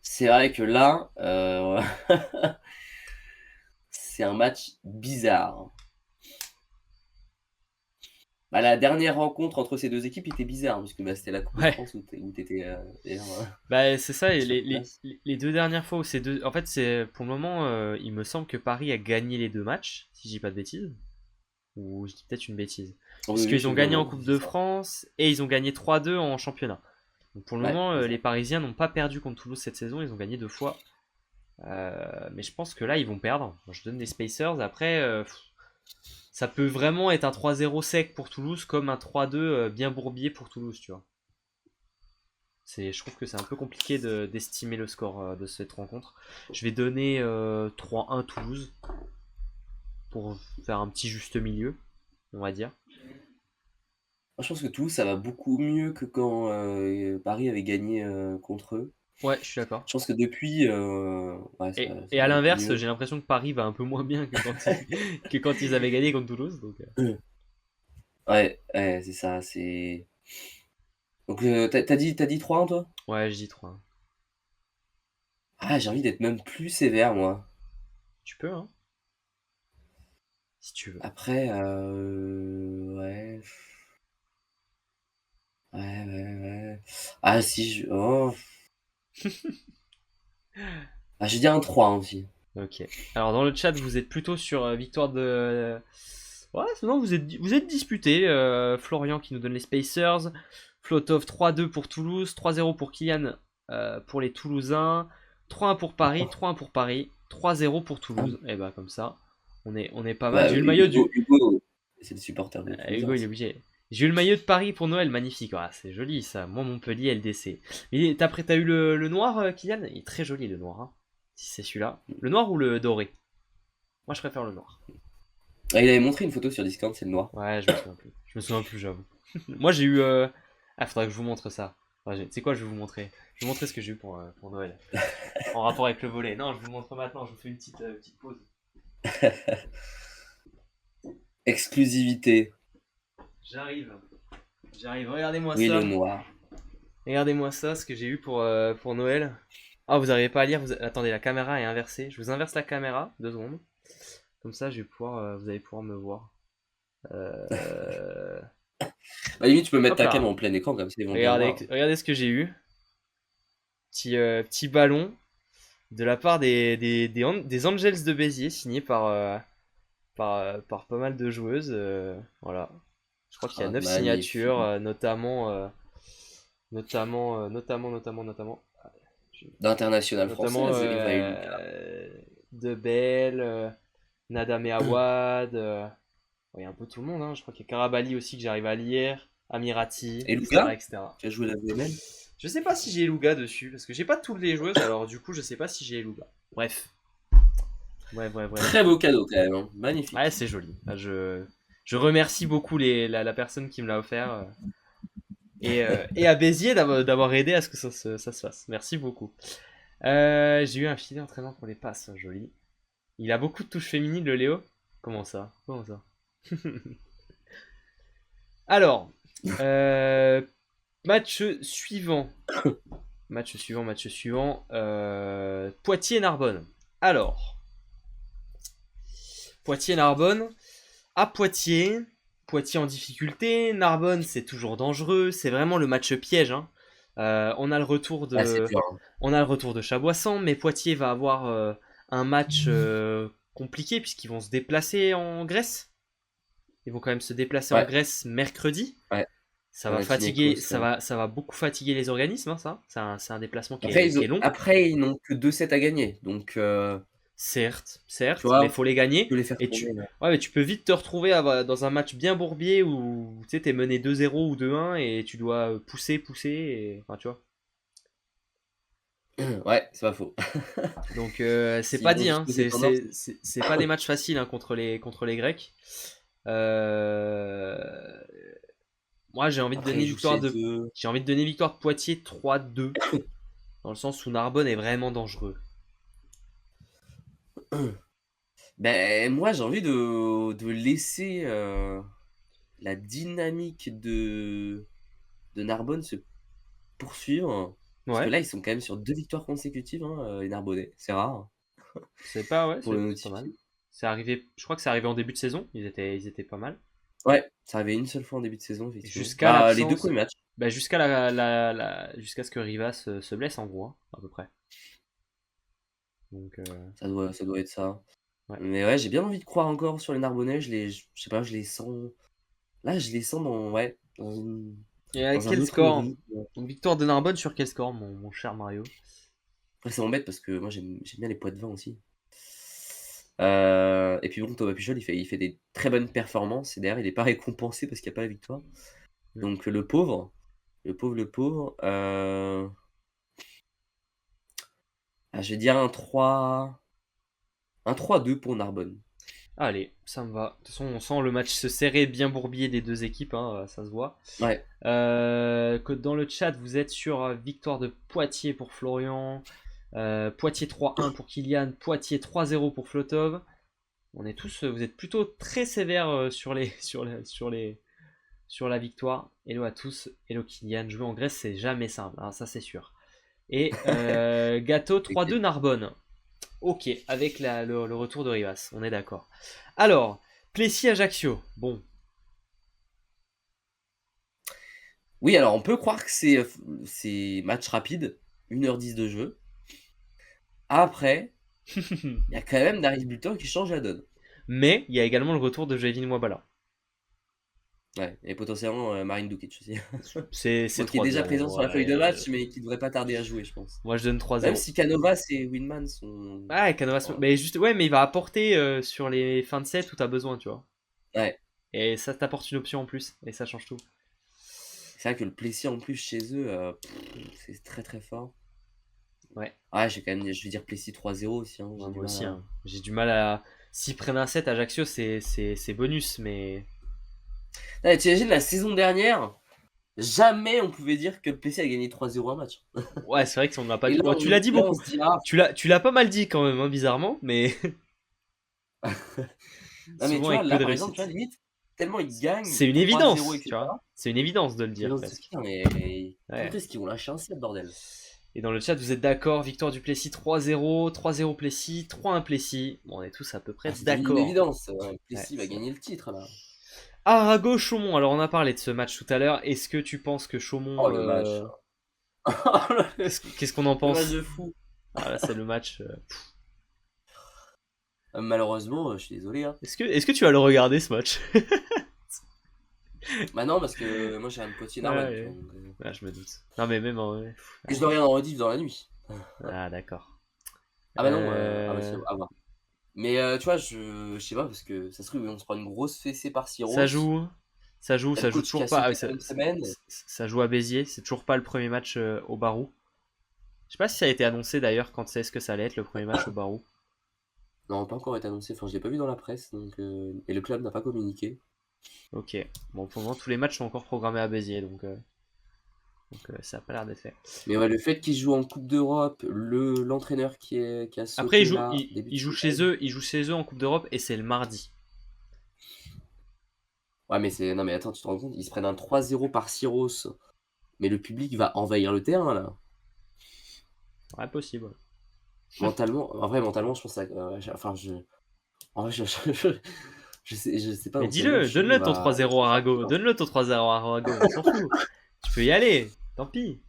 C'est vrai que là, c'est un match bizarre. Bah, la dernière rencontre entre ces deux équipes était bizarre, parce que c'était la Coupe de Ouais. France où t'étais d'ailleurs Bah, c'est ça, et sur place. les deux dernières fois où ces deux. En fait, c'est pour le moment, il me semble que Paris a gagné les deux matchs, si je dis pas de bêtises. Ou je dis peut-être une bêtise. Oui, oui, Puisqu'ils ont non, gagné en non, Coupe c'est de ça. France et ils ont gagné 3-2 en championnat. Donc pour le Ouais, moment, c'est ça. les Parisiens n'ont pas perdu contre Toulouse cette saison, ils ont gagné 2 fois. Mais je pense que là, ils vont perdre. Moi, je donne des Spacers. Après, ça peut vraiment être un 3-0 sec pour Toulouse comme un 3-2 bien bourbier pour Toulouse, tu vois. Je trouve que c'est un peu compliqué d'estimer le score de cette rencontre. Je vais donner 3-1 Toulouse pour faire un petit juste milieu, on va dire. Moi, je pense que Toulouse, ça va beaucoup mieux que quand Paris avait gagné contre eux. Ouais, je suis d'accord. Je pense que depuis, ouais, Et ça à va beaucoup l'inverse, mieux. j'ai l'impression que Paris va un peu moins bien que quand ils avaient gagné contre Toulouse. Donc, Ouais, ouais, c'est ça, c'est donc t'as dit 3-1 toi? ouais, je dis 3. Ah, j'ai envie d'être même plus sévère moi. Tu peux, hein, si tu veux. Après, ouais, ouais, ouais, ouais. Ah si je oh, ah, je vais dire un 3 hein, aussi. Ok. Alors, dans le chat, vous êtes plutôt sur victoire de. Ouais, non, vous êtes disputés. Florian qui nous donne les Spacers. Flotov 3-2 pour Toulouse. 3-0 pour Kylian pour les Toulousains. 3-1 pour Paris. 3-1 pour Paris. 3-0 pour Ah, Toulouse. Et bah, comme ça, on est pas mal. bah, J'ai eu le maillot du. Hugo, c'est le supporter de Toulouse, Hugo, il est obligé. J'ai eu le maillot de Paris pour Noël, magnifique. Ah, c'est joli ça. Moi, Montpellier, LDC. Mais t'as eu le noir, Kylian? Il est très joli le noir, hein. Si c'est celui-là. Le noir ou le doré? Moi, je préfère le noir. Ah, il avait montré une photo sur Discord, c'est le noir. Ouais, je me souviens plus. Je me souviens plus, j'avoue. Moi, j'ai eu. Ah, faudrait que je vous montre ça. Tu sais quoi, je vais vous montrer. Je vais vous montrer ce que j'ai eu pour Noël. En rapport avec le volet. Non, je vous montre maintenant. Je vous fais une petite pause. Exclusivité. J'arrive. J'arrive. Regardez-moi Oui, le ça. noir. Regardez-moi ça, ce que j'ai eu pour Noël. Ah, vous n'arrivez pas à lire. Attendez, la caméra est inversée. Je vous inverse la caméra. 2 secondes. Comme ça, vous allez pouvoir me voir. Euh, Bah, limite, tu peux mettre Hop ta cam là. en plein écran, comme ça ils vont bien Regardez, voir. regardez ce que j'ai eu. Petit ballon de la part des Angels de Béziers, signé par pas mal de joueuses. Voilà. Je crois qu'il y a Ah, 9 signatures, magnifique. notamment, D'international français, notamment là, il va Lucas. Debel, Nadame Awad, il y a un peu tout le monde, hein. Je crois qu'il y a Karabali aussi que j'arrive à lire, Amirati, Et etc., Luga, etc. qui a joué la VML. Je sais pas si j'ai Eluga dessus, parce que j'ai pas toutes les joueuses, alors du coup je sais pas si j'ai Eluga. Bref. Bref. Très beau cadeau, quand même, hein. Ouais, Magnifique. c'est joli. Je remercie beaucoup la personne qui me l'a offert. Et à Béziers d'avoir aidé à ce que ça se fasse. Merci beaucoup. J'ai eu un filet d'entraînement pour les passes, joli. Il a beaucoup de touches féminines, le Léo. Comment ça? Alors, euh, match suivant. Match suivant. Poitiers-Narbonne. Alors, Poitiers-Narbonne. À Poitiers en difficulté. Narbonne, c'est toujours dangereux. C'est vraiment le match piège, hein. On a le retour Ah, c'est de, dur, hein. on a le retour de Chaboissan, mais Poitiers va avoir un match compliqué puisqu'ils vont se déplacer en Grèce. Ils vont quand même se déplacer en Ouais, Grèce mercredi. ouais. Ça va fatiguer, Panathinaikos. ça va beaucoup fatiguer les organismes, hein, ça. C'est un déplacement Après, qui est long. Après, ils n'ont que 2-7 à gagner. Donc, tu Certes, mais il vois, faut les tu gagner. peux les faire Et tourner, là. ouais, mais tu peux vite te retrouver dans un match bien bourbier où tu sais, t'es mené 2-0 ou 2-1 et tu dois pousser. Enfin, tu vois. Ouais, c'est pas faux. Donc, c'est S'ils pas vont dit, hein. jusqu'aux étendards, C'est pas des matchs faciles, hein, contre les Grecs. Euh, Moi, après, ils jouent chez eux. j'ai envie de donner victoire de Poitiers 3-2, dans le sens où Narbonne est vraiment dangereux. Ben, moi, j'ai envie de laisser la dynamique de Narbonne se poursuivre. Parce que Ouais, là, ils sont quand même sur 2 victoires consécutives, hein, les Narbonnais. C'est rare c'est pas, ouais, pour le c'est pas mal. notifier. C'est arrivé, je crois que c'est arrivé en début de saison, ils étaient pas mal. Ouais, ça arrivait une seule fois en début de saison, effectivement. Jusqu'à Bah, les 2 l'absence, premiers matchs. bah, jusqu'à ce que Rivas se blesse en gros, hein, à peu près. Donc, Ça doit être ça. ouais. Mais ouais, j'ai bien envie de croire encore sur les Narbonnais. Je sais pas, je les sens. Là, je les sens Et à dans un quel autre score? rythme. Donc, victoire de Narbonne sur quel score, mon cher Mario? Après, ça m'embête parce que moi, j'aime bien les poids de vin aussi. Et puis bon, Thomas Puchol, il fait des très bonnes performances. Et derrière, il n'est pas récompensé parce qu'il n'y a pas la victoire. Mm. Donc, le pauvre. Le pauvre, le pauvre. Je vais dire un 3-2 pour Narbonne. Allez, ça me va. De toute façon, on sent le match se serrer, bien bourbier des deux équipes, hein, ça se voit. Ouais. Que dans le chat, vous êtes sur victoire de Poitiers pour Florian, Poitiers 3-1 pour Kylian, Poitiers 3-0 pour Flotov. On est tous, vous êtes plutôt très sévères sur la victoire. Hello à tous, hello Kylian. Jouer en Grèce, c'est jamais simple, hein, ça c'est sûr. Et Gâteau 3-2 Narbonne. Ok, avec le retour de Rivas, on est d'accord. Alors, Plessis-Ajaccio. Bon, Oui, alors on peut croire que c'est match rapide, 1h10 de jeu. Après, il y a quand même Darius Bultor qui change la donne. mais il y a également le retour de Jevin Wabala. Ouais, et potentiellement Marine Dukic aussi. C'est Bon, qui est déjà 3-0. présent sur la feuille Ouais, de match, mais qui devrait pas tarder à jouer, je pense. moi je donne Même 3-0. si Canovas et Winman sont. Ah, Canovas. Mais juste, ouais, mais il va apporter sur les fins de set où t'as besoin, tu vois. Ouais, Et ça t'apporte une option en plus, et ça change tout. c'est vrai que le Plessis en plus chez eux, c'est très très fort. Ouais, Ouais, je vais dire Plessis 3-0 aussi. Hein, j'ai moi du mal aussi, à. hein. J'ai du mal à. S'ils prennent un set, Ajaccio, c'est bonus, mais. Ouais, t'imagines la saison dernière, jamais on pouvait dire que le Plessis a gagné 3-0 un match. Ouais, c'est vrai qu'on n'a pas Et dit. là, Bon, tu l'as dit on beaucoup. se dit, ah, Tu l'as pas mal dit quand même, hein, bizarrement, mais non mais tu souvent vois, avec peu là de par exemple, tu vois, réussite. limite, tellement ils gagnent C'est une 3-0, évidence, tu etc. vois. C'est une évidence de le Les dire gens se disent, presque. putain, mais quand Ouais. est-ce qu'ils vont lâcher un set, bordel? Et dans le chat, vous êtes d'accord, victoire du Plessis 3-0, 3-0 Plessis, 3-1 Plessis. Bon, on est tous à peu près Ah, c'est devenu une d'accord. évidence. Ouais, Plessis va c'est vrai. gagner le titre là. Arago-Chaumont, alors on a parlé de ce match tout à l'heure. Est-ce que tu penses que Oh Chaumont. le match. Qu'est-ce qu'on en Le match pense? de fou. Ah là, c'est le match. Malheureusement, je suis désolé. Hein. Est-ce que tu vas le regarder ce match? Bah non, parce que moi j'ai un Poitiers Ouais, Narbonne, tu vois. ouais. Ah, je me doute. Non, mais même en vrai. Et je dois regarder en rediff dans la nuit. Ah, d'accord. Ah bah non, ah bah si, Euh, à voir. Mais tu vois, je sais pas, parce que ça se trouve, on se prend une grosse fessée par Ça Syros. joue. T'as le Ça joue coach qui toujours a pas. Ah sauté oui, pendant une semaine. ça joue à Béziers. C'est toujours pas le premier match au Barou. Je sais pas si ça a été annoncé d'ailleurs quand c'est ce que ça allait être le premier match au Barou. Non, pas encore été annoncé. Enfin, je l'ai pas vu dans la presse, donc et le club n'a pas communiqué. Ok. Bon, pour le moment, tous les matchs sont encore programmés à Béziers, donc ça a pas l'air d'être fait. Mais ouais, le fait qu'ils jouent en Coupe d'Europe, l'entraîneur qui a Après, sauté là, début de ils jouent semaine. ils jouent chez eux en Coupe d'Europe et c'est le mardi. Ouais, mais c'est. Non, mais attends, tu te rends compte, ils se prennent un 3-0 par Syros, mais le public va envahir le terrain là. Ouais, possible. Mentalement, en vrai, mentalement, je pense que enfin, en vrai, je sais pas Mais dans quel match dis-le, Chaumont donne-le ton va 3-0 à faire la Arago. différence. Donne-le ton 3-0 à Arago, on s'en fout. Tu peux y aller, tant pis.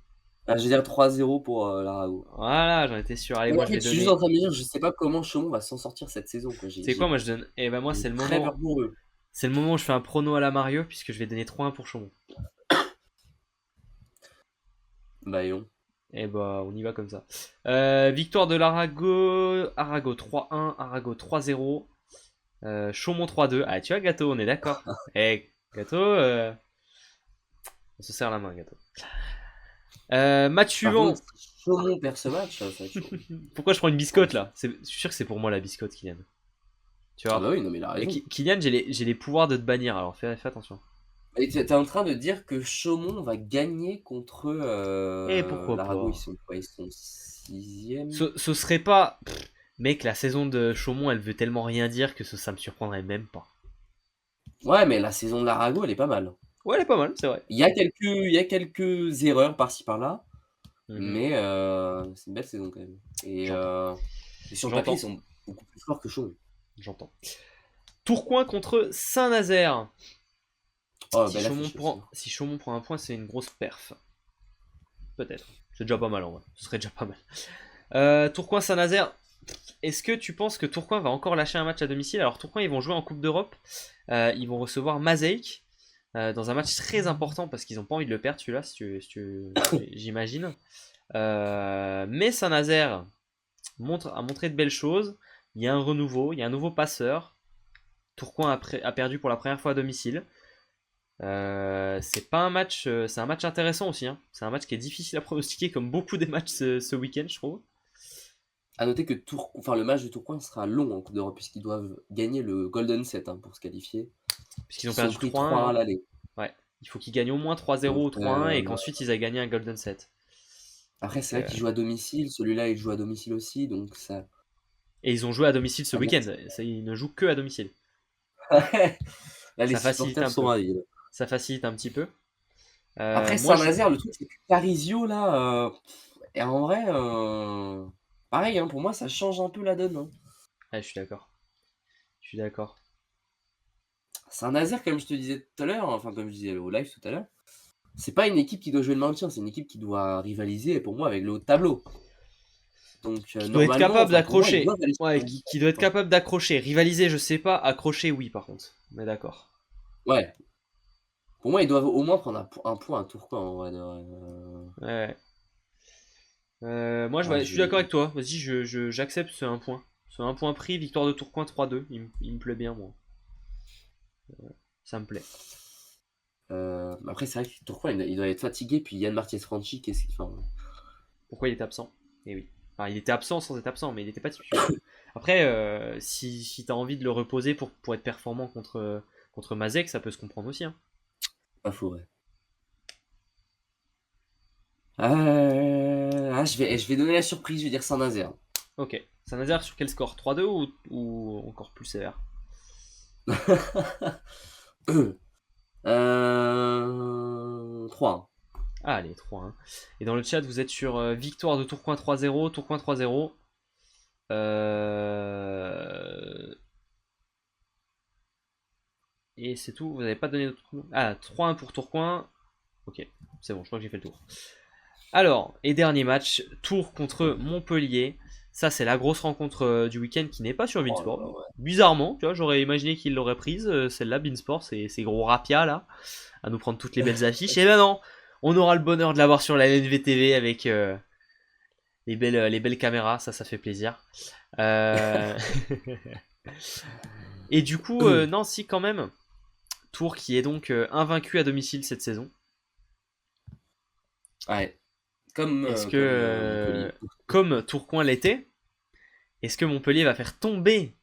Je vais dire 3-0 pour l'Arago. Voilà, j'en étais sûr. Allez, Mais moi en je fait, vais je suis juste en donner. train de me dire, je sais pas comment Chaumont va s'en sortir cette saison, quoi. C'est quoi, moi je donne. Eh ben, moi, J'ai très peur pour eux. c'est le moment où je fais un prono à la Mario, puisque je vais donner 3-1 pour Chaumont. Bah, et on. Et bah, on y va comme ça. Victoire de l'Arago. Arago 3-1, Arago 3-0. Chaumont 3-2. Ah, tu vois, Gâteau, on est d'accord. Eh, Gâteau, on se serre la main, Gâteau. Match Par suivant. contre, si Chaumont perd ce match, ça va être chaud. Pourquoi je prends une biscotte là? Je suis sûr que c'est pour moi la biscotte, Kylian. Tu Ah vois? bah oui, non, mais il a Et raison. Kylian, j'ai les pouvoirs de te bannir, alors fais attention. Et t'es en train de dire que Chaumont va gagner contre Et pourquoi l'Arago, ils pas? sont quoi? Ils sont sixième. Ce serait pas. Mec, la saison de Chaumont, elle veut tellement rien dire que ça me surprendrait même pas. Ouais, mais la saison de l'Arago, elle est pas mal. Ouais, elle est pas mal, c'est vrai. Il y a quelques erreurs par-ci par-là, Mhm. mais c'est une belle saison quand même. J'entends. Et sur le papier, ils J'entends. sont beaucoup plus forts que Chaud. J'entends. Tourcoing contre Saint-Nazaire. Oh, Si belle Chaumont affiche aussi, prend, hein. si Chaumont prend un point, c'est une grosse perf. Peut-être. C'est déjà pas mal en vrai. Ce serait déjà pas mal. Tourcoing-Saint-Nazaire. Est-ce que tu penses que Tourcoing va encore lâcher un match à domicile? Alors Tourcoing, ils vont jouer en Coupe d'Europe. Ils vont recevoir Mazeik dans un match très important parce qu'ils n'ont pas envie de le perdre celui-là, j'imagine. Mais Saint-Nazaire a montré de belles choses. Il y a un renouveau, il y a un nouveau passeur. Tourcoing a perdu pour la première fois à domicile. C'est pas un match, c'est un match intéressant aussi, hein. C'est un match qui est difficile à pronostiquer comme beaucoup des matchs ce week-end, je trouve. À noter que le match de Tourcoing sera long en Coupe d'Europe puisqu'ils doivent gagner le Golden Set, hein, pour se qualifier. Puisqu'ils ont Puisqu'ils sont perdu pris 3-1 3-1 à là. l'aller. Ouais. Il faut qu'ils gagnent au moins 3-0 Donc, ou 3-1 et qu'ensuite ils aient gagné un Golden Set. après, Donc, c'est vrai qu'ils jouent à domicile. Celui-là, il joue à domicile aussi. Donc, et ils ont joué à domicile ce ça week-end. laisse. Ils ne jouent que à domicile. Là, les Ça facilite supporters un sont peu. ravis, là. Ça facilite un petit peu. Après, Moi, je... Saint-Nazaire, le truc, c'est que Parisio, là, et en vrai, pareil, hein, pour moi, ça change un peu la donne, hein. Ouais, je suis d'accord. Je suis d'accord. Saint-Nazaire, comme je te disais tout à l'heure, enfin, comme je disais au live tout à l'heure, c'est pas une équipe qui doit jouer le maintien, c'est une équipe qui doit rivaliser, pour moi, avec le haut de tableau. Donc, Qui doit être normalement, capable enfin, pour moi, ils d'accrocher. doivent aller Ouais, chercher une qui doit victoire, être quoi. capable d'accrocher. Rivaliser, je sais pas. Accrocher, oui, par contre. Mais d'accord. Ouais, pour moi, ils doivent au moins prendre un point à Tourcoing, en vrai. Ouais. Moi, Ah, je suis d'accord avec toi. Vas-y, j'accepte ce un point. Ce un point pris, victoire de Tourcoing 3-2. Il me plaît bien, moi. Ça me plaît. Après, c'est vrai que Tourcoing, il doit être fatigué, puis Yann Martinez-Franchi, qu'est-ce qu'il fait? Pourquoi il était absent? Eh oui. Enfin, il était absent sans être absent, mais il n'était pas titulaire. Après, si t'as envie de le reposer pour être performant contre Mazek, ça peut se comprendre aussi, hein. Pas faux, ouais. Je vais donner la surprise, je vais dire Saint-Nazaire. Ok. Saint-Nazaire sur quel score? 3-2 ou encore plus sévère? 3. Ah, allez, 3-1. Et dans le chat, vous êtes sur victoire de Tourcoing 3-0. Tourcoing 3-0. Et c'est tout. Vous n'avez pas donné d'autres pronos. Ah, 3-1 pour Tourcoing. Ok, c'est bon, je crois que j'ai fait le tour. Alors, et dernier match, Tours contre Montpellier. Ça, c'est la grosse rencontre du week-end qui n'est pas sur Oh là Beansport. là, ouais. Bizarrement, tu vois, j'aurais imaginé qu'il l'aurait prise, celle-là, Beansport, ces gros rapias là, à nous prendre toutes les belles affiches. Et ben non, on aura le bonheur de l'avoir sur la LNVTV avec les belles caméras, ça fait plaisir. Euh, Et du coup, non, si quand même, Tours qui est donc invaincu à domicile cette saison. Ouais. Comme, Est-ce euh, que, comme Montpellier. comme Tourcoing l'était, est-ce que Montpellier va faire tomber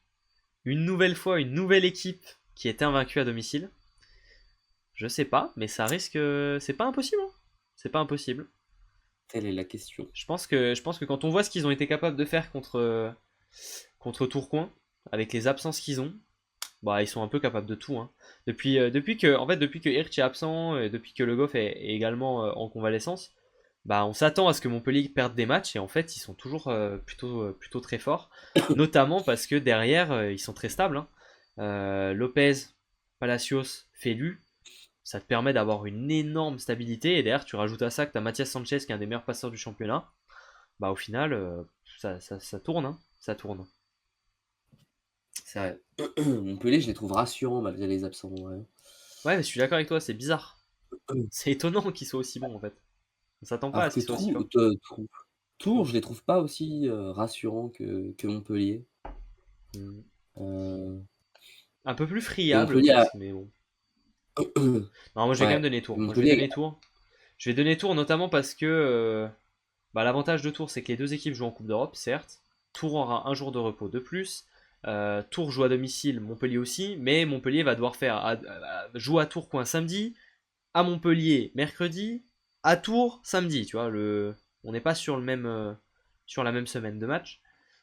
une nouvelle fois une nouvelle équipe qui est invaincue à domicile? Je sais pas, mais ça risque. C'est pas impossible, hein. C'est pas impossible. Telle est la question. Je pense que quand on voit ce qu'ils ont été capables de faire contre Tourcoing, avec les absences qu'ils ont, bah ils sont un peu capables de tout, hein. Depuis que Hirsch est absent et depuis que Le Goff est également en convalescence, bah on s'attend à ce que Montpellier perde des matchs et en fait ils sont toujours plutôt très forts, notamment parce que derrière ils sont très stables, hein. Lopez, Palacios, Felu, ça te permet d'avoir une énorme stabilité et derrière tu rajoutes à ça que tu as Mathias Sanchez qui est un des meilleurs passeurs du championnat, bah au final ça tourne, hein, ça tourne. C'est vrai. Montpellier, je les trouve rassurants malgré les absents, ouais. Ouais, mais je suis d'accord avec toi, c'est bizarre. C'est étonnant qu'ils soient aussi bons en fait. On s'attend pas à Alors ce que qu'ils soient aussi forts. Tours, je les trouve pas aussi rassurants que Montpellier. Mm. Euh, Un peu plus et friable Montpellier a... peut-être, mais bon. Non, moi je vais quand même Ouais. donner Tours. Moi je vais Montpellier, donner Tours. Je vais donner Tours notamment parce que bah, l'avantage de Tours c'est que les deux équipes jouent en Coupe d'Europe, certes. Tours aura un jour de repos de plus. Tours joue à domicile, Montpellier aussi, mais Montpellier va devoir jouer à Tours quoi un samedi, à Montpellier mercredi, à Tours samedi. Tu vois, on n'est pas sur la même semaine de match.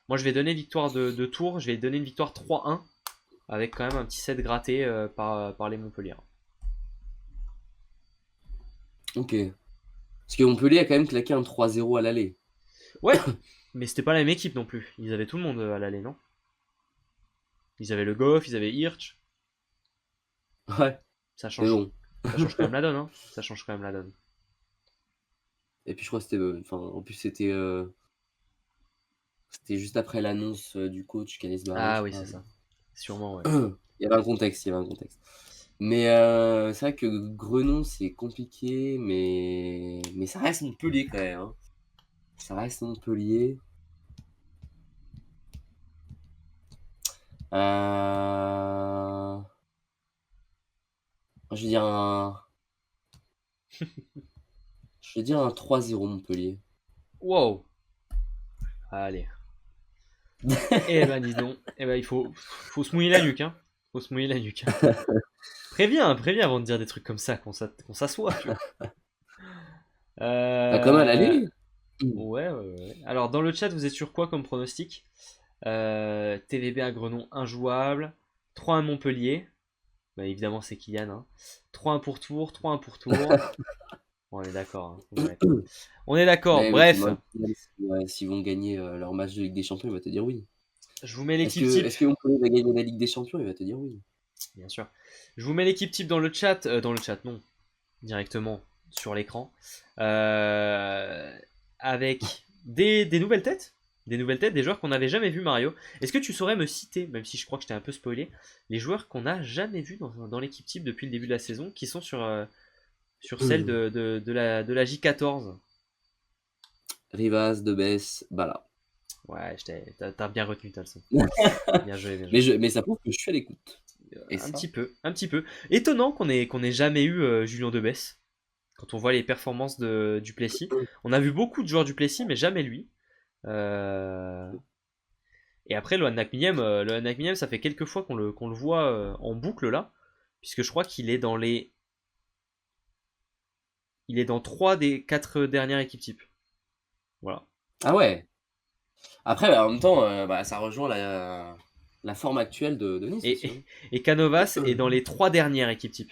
Moi je vais donner victoire de Tours, je vais donner une victoire 3-1. avec quand même un petit set gratté par les Montpellier. Ok. Parce que Montpellier a quand même claqué un 3-0 à l'aller. Ouais, mais c'était pas la même équipe non plus. Ils avaient tout le monde à l'aller, non? Ils avaient le Goff, ils avaient Hirsch. Ouais, Ça mais change, bon. ça change quand même la donne, hein. Ça change quand même la donne. Et puis je crois que c'était. Enfin, en plus, c'était juste après l'annonce du coach qui allait se barrer, Ah je oui, crois. c'est ça. Sûrement, ouais. Il y avait un contexte, il y avait un contexte. Mais c'est vrai que Grenon, c'est compliqué, mais ça reste Montpellier quand même, hein. Ça reste Montpellier. Euh, Je vais dire un 3-0 Montpellier. Wow. Allez. Eh ben dis donc. Eh ben faut se mouiller la nuque, hein. Faut se mouiller la nuque. Préviens avant de dire des trucs comme ça, qu'on s'assoit, tu vois. Pas comme à Euh... l'aller. Ouais. Alors dans le chat, vous êtes sur quoi comme pronostic? TVB à Grenon injouable. 3-1 Montpellier. Bah, évidemment, c'est Kylian, hein. 3-1 pour Tours, 3-1 pour Tours. On est d'accord, hein. On est d'accord. On est d'accord. Mais oui, Bref, moi, s'ils vont gagner leur match de Ligue des Champions, il va te dire oui. je vous mets Est-ce l'équipe que, type. est-ce que Montpellier va gagner la Ligue des Champions? Il va te dire oui. Bien sûr. Je vous mets l'équipe type dans le chat. Dans le chat, non. Directement sur l'écran. Euh, Avec des nouvelles têtes. Des nouvelles têtes, des joueurs qu'on n'avait jamais vus, Mario. Est-ce que tu saurais me citer, même si je crois que je t'ai un peu spoilé, les joueurs qu'on n'a jamais vus dans l'équipe type depuis le début de la saison, qui sont sur celle de la J14? Rivas, Debes, Bala. Ouais, t'as bien retenu, t'as le son. Bien joué, bien Mais, joué. mais ça prouve que je suis à l'écoute. Et Un ça, petit peu, un petit peu. Étonnant qu'on ait jamais eu Julien Debesse. Quand on voit les performances du Plessis. On a vu beaucoup de joueurs du Plessis, mais jamais lui. Euh, Et après, le Nakminem, ça fait quelques fois qu'on le voit en boucle là. Puisque je crois qu'il est il est dans 3 des 4 dernières équipes type. Voilà. ah ouais. Après, bah, en même temps, ça rejoint la forme actuelle de Nice Et, aussi, et, hein. et Canovas est dans les 3 dernières équipes type.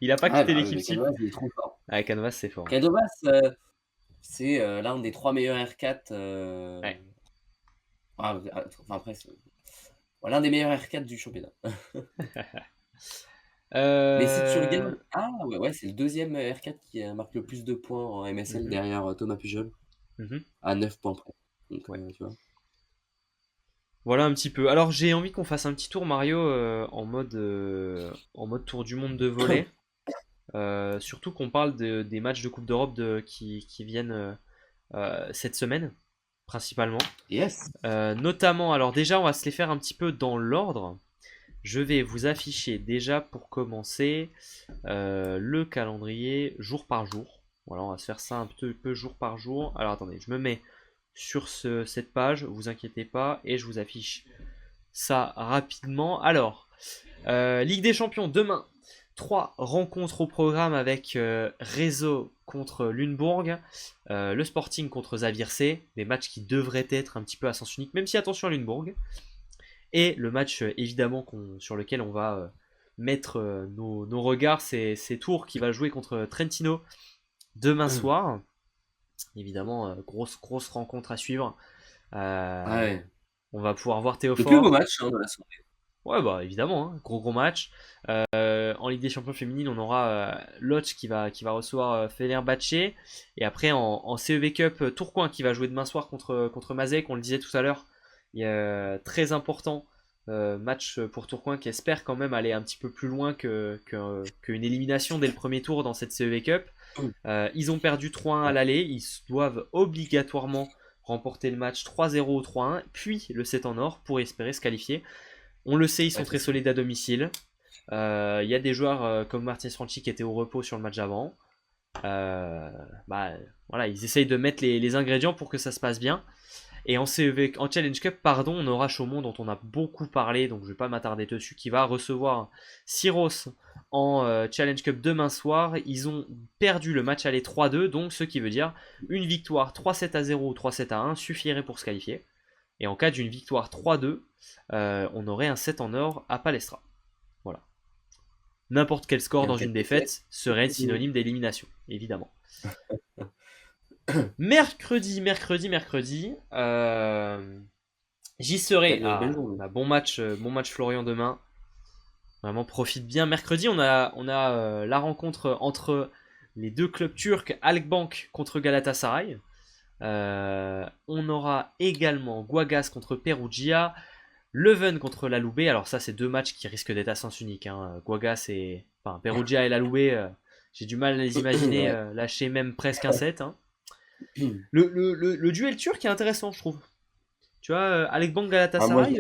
Il a pas Ah quitté bah oui, l'équipe mais type. Canovas, il est trop fort. Ah, Canovas, c'est fort. Canovas, c'est l'un des 3 meilleurs R4. Ouais. Enfin, après, l'un des meilleurs R4 du championnat. Mais si tu Euh, regardes. Ah ouais, c'est le deuxième R4 qui marque le plus de points en MSL mhm, derrière Thomas Pujol, mhm, à 9 points près. Donc, ouais. tu vois. Voilà un petit peu. Alors j'ai envie qu'on fasse un petit tour Mario en mode tour du monde de volley. Surtout qu'on parle des matchs de Coupe d'Europe qui viennent cette semaine, principalement. Yes. Notamment, alors déjà on va se les faire un petit peu dans l'ordre. Je vais vous afficher déjà pour commencer le calendrier jour par jour. Voilà, on va se faire ça un petit peu jour par jour. Alors attendez, je me mets sur cette page, vous inquiétez pas, et je vous affiche ça rapidement. Alors, Ligue des Champions, demain, 3 rencontres au programme avec Réseau contre Lunebourg, le Sporting contre Zavirce, des matchs qui devraient être un petit peu à sens unique, même si attention à Lunebourg, et le match évidemment sur lequel on va mettre nos regards, c'est Tours qui va jouer contre Trentino demain soir. Évidemment, grosse rencontre à suivre. Ah Euh, ouais. on va pouvoir voir Le plus beau Théophore. match, hein, de la soirée. Ouais, bah évidemment, hein, gros match. En Ligue des Champions féminine, on aura Lodz qui va recevoir Fenerbahçe. Et après, en CEV Cup, Tourcoing qui va jouer demain soir contre Mazek. On le disait tout à l'heure, très important match pour Tourcoing qui espère quand même aller un petit peu plus loin qu'une élimination dès le premier tour dans cette CEV Cup. Ils ont perdu 3-1 à l'aller. Ils doivent obligatoirement remporter le match 3-0 ou 3-1, puis le 7 en or pour espérer se qualifier. On le sait, ils sont Ouais, très c'est ça. solides à domicile. Il y a des joueurs comme Martinez Franchi qui étaient au repos sur le match avant. Voilà, ils essayent de mettre les ingrédients pour que ça se passe bien. Et en Challenge Cup, pardon, on aura Chaumont dont on a beaucoup parlé, donc je ne vais pas m'attarder dessus, qui va recevoir Syros en Challenge Cup demain soir. Ils ont perdu le match aller 3-2, donc ce qui veut dire une victoire 3-7-0 ou 3-7-1 suffirait pour se qualifier. Et en cas d'une victoire 3-2, on aurait un set en or à Palestra. Voilà. N'importe quel score Et en dans cas une de défaite, défaite serait synonyme d'élimination, évidemment. Mercredi, j'y serai. belle Ah, journée. bah, bon match Florian demain. Vraiment profite bien. Mercredi, on a la rencontre entre les deux clubs turcs, Halkbank contre Galatasaray. On aura également Guagas contre Perugia, Leuven contre la Loubet. Alors ça, c'est deux matchs qui risquent d'être à sens unique. Guagas et enfin Perugia et la Loubet, j'ai du mal à les imaginer Ouais. lâcher même presque un set. Le duel turc est intéressant, je trouve. Tu vois, Halkbank Ah, moi, Galatasaray,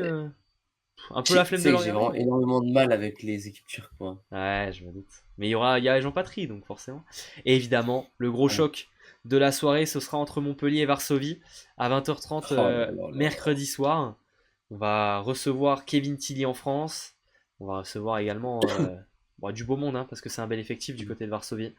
un peu tu la flemme de sais le que j'ai regarder, vraiment mais énormément de mal avec les équipes turques, moi. ouais, je me doute. Mais il y a Jean Patry, donc forcément. Et évidemment, le gros Ouais. choc de la soirée, ce sera entre Montpellier et Varsovie à 20h30 Oh là là là là. mercredi soir. On va recevoir Kevin Tilly en France. On va recevoir également bon, du beau monde, hein, parce que c'est un bel effectif du côté de Varsovie.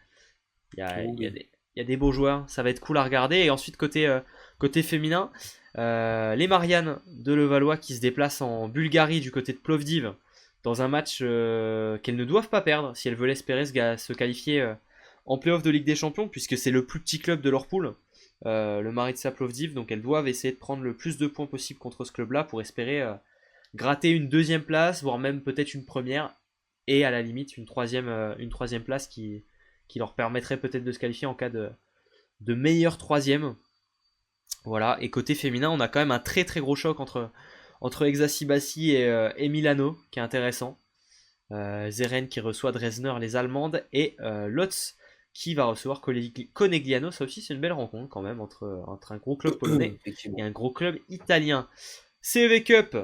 Oh oui. Il y a des beaux joueurs, ça va être cool à regarder. Et ensuite, côté féminin, les Mariannes de Levallois qui se déplacent en Bulgarie du côté de Plovdiv dans un match qu'elles ne doivent pas perdre si elles veulent espérer se qualifier en playoff de Ligue des Champions, puisque c'est le plus petit club de leur poule, le Maritsa Plovdiv. Donc elles doivent essayer de prendre le plus de points possible contre ce club-là pour espérer gratter une deuxième place, voire même peut-être une première, et à la limite une troisième place qui leur permettrait peut-être de se qualifier en cas de meilleur troisième. Voilà, et côté féminin, on a quand même un très très gros choc entre Exacibassi et Milano, qui est intéressant. Zeren qui reçoit Dresdner, les Allemandes, et Lotz qui va recevoir Conegliano. Ça aussi, c'est une belle rencontre quand même entre un gros club polonais et Effectivement. un gros club italien. CEV Cup,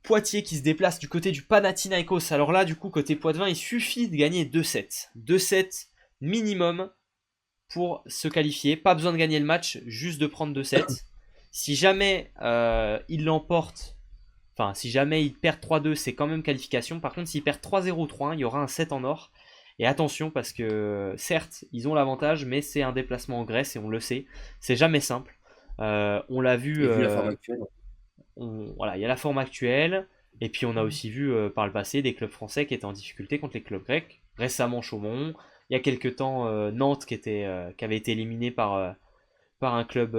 Poitiers qui se déplace du côté du Panathinaikos. Alors là, du coup, côté Poitevin, il suffit de gagner 2-7. 2-7 minimum pour se qualifier. Pas besoin de gagner le match, juste de prendre 2-7. Si jamais il l'emporte, enfin, si jamais il perd 3-2, c'est quand même qualification. Par contre, s'il perd 3-0 ou 3-1, il y aura un 7 en or. Et attention, parce que certes, ils ont l'avantage, mais c'est un déplacement en Grèce et on le sait. C'est jamais simple. On l'a vu, Et vu la forme actuelle. voilà, il y a la forme actuelle. Et puis on a aussi vu par le passé des clubs français qui étaient en difficulté contre les clubs grecs. Récemment Chaumont. Il y a quelques temps Nantes qui avait été éliminé par un club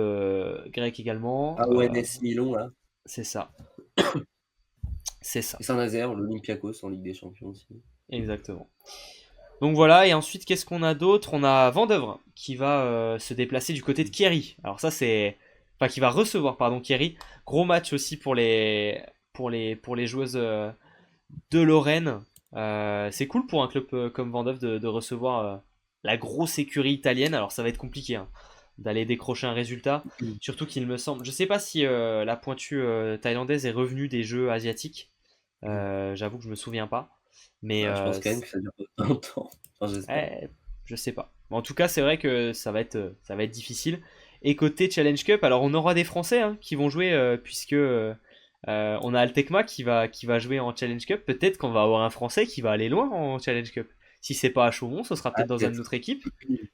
grec également. AONS Milan, là. C'est ça. C'est ça. Et Saint-Nazaire, l'Olympiakos en Ligue des Champions aussi. Exactement. Donc voilà, et ensuite qu'est-ce qu'on a d'autre? On a Vendeuvre qui va se déplacer du côté de Kiery. Alors ça c'est... Enfin qui va recevoir, pardon, Kiery. Gros match aussi pour les joueuses de Lorraine. C'est cool pour un club comme Vendeuvre de recevoir la grosse écurie italienne. Alors ça va être compliqué hein, d'aller décrocher un résultat. Surtout qu'il me semble... Je sais pas si la pointue thaïlandaise est revenue des jeux asiatiques. J'avoue que je me souviens pas. Mais Ah, je pense quand même que ça dure pas longtemps. Enfin, j'espère. je sais pas. Mais en tout cas, c'est vrai que ça va être difficile. Et côté Challenge Cup, alors on aura des Français hein, qui vont jouer puisque on a Altecma qui va jouer en Challenge Cup. Peut-être qu'on va avoir un Français qui va aller loin en Challenge Cup. Si c'est pas à Chaumont, ce sera Ah, peut-être dans une peut-être. autre équipe.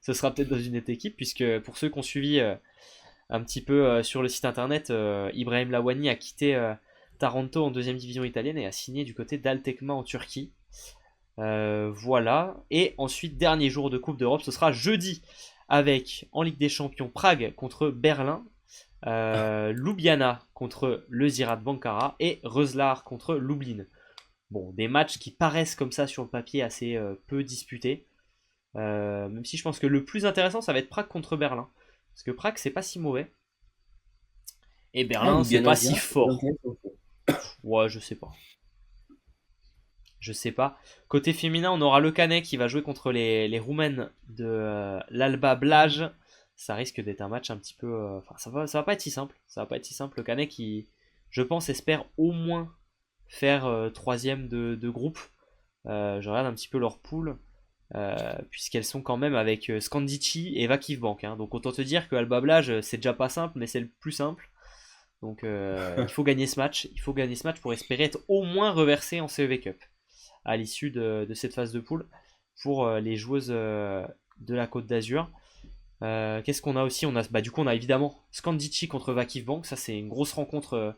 Ce sera peut-être dans une autre équipe puisque pour ceux qui ont suivi un petit peu sur le site internet, Ibrahim Lawani a quitté Taranto en deuxième division italienne et a signé du côté d'Altekma en Turquie. Voilà. Et ensuite, dernier jour de Coupe d'Europe, ce sera jeudi avec en Ligue des Champions Prague contre Berlin, Ljubljana contre le Zirad Bankara et Roslar contre Lublin. Bon, des matchs qui paraissent comme ça sur le papier assez peu disputés. Même si je pense que le plus intéressant, ça va être Prague contre Berlin. Parce que Prague, c'est pas si mauvais. Et Ah, Berlin, c'est Ljubljana pas si Zira, c'est fort. intéressant. Ouais, je sais pas. Je sais pas. Côté féminin, on aura Le Canet qui va jouer contre les Roumaines de l'Alba Blaj. Ça risque d'être un match un petit peu. Enfin, ça va pas être si simple. Ça va pas être si simple. Le Canet qui, je pense, espère au moins faire troisième de groupe. Je regarde un petit peu leur poule. Puisqu'elles sont quand même avec Scandici et Vakif Bank. Hein. Donc autant te dire que Alba Blaj, c'est déjà pas simple, mais c'est le plus simple. Donc il faut gagner ce match. Il faut gagner ce match pour espérer être au moins reversé en CEV Cup à l'issue de cette phase de poule pour les joueuses de la Côte d'Azur. Qu'est-ce qu'on a aussi? Du coup, on a évidemment Skandici contre Vakif Bank. Ça, c'est une grosse rencontre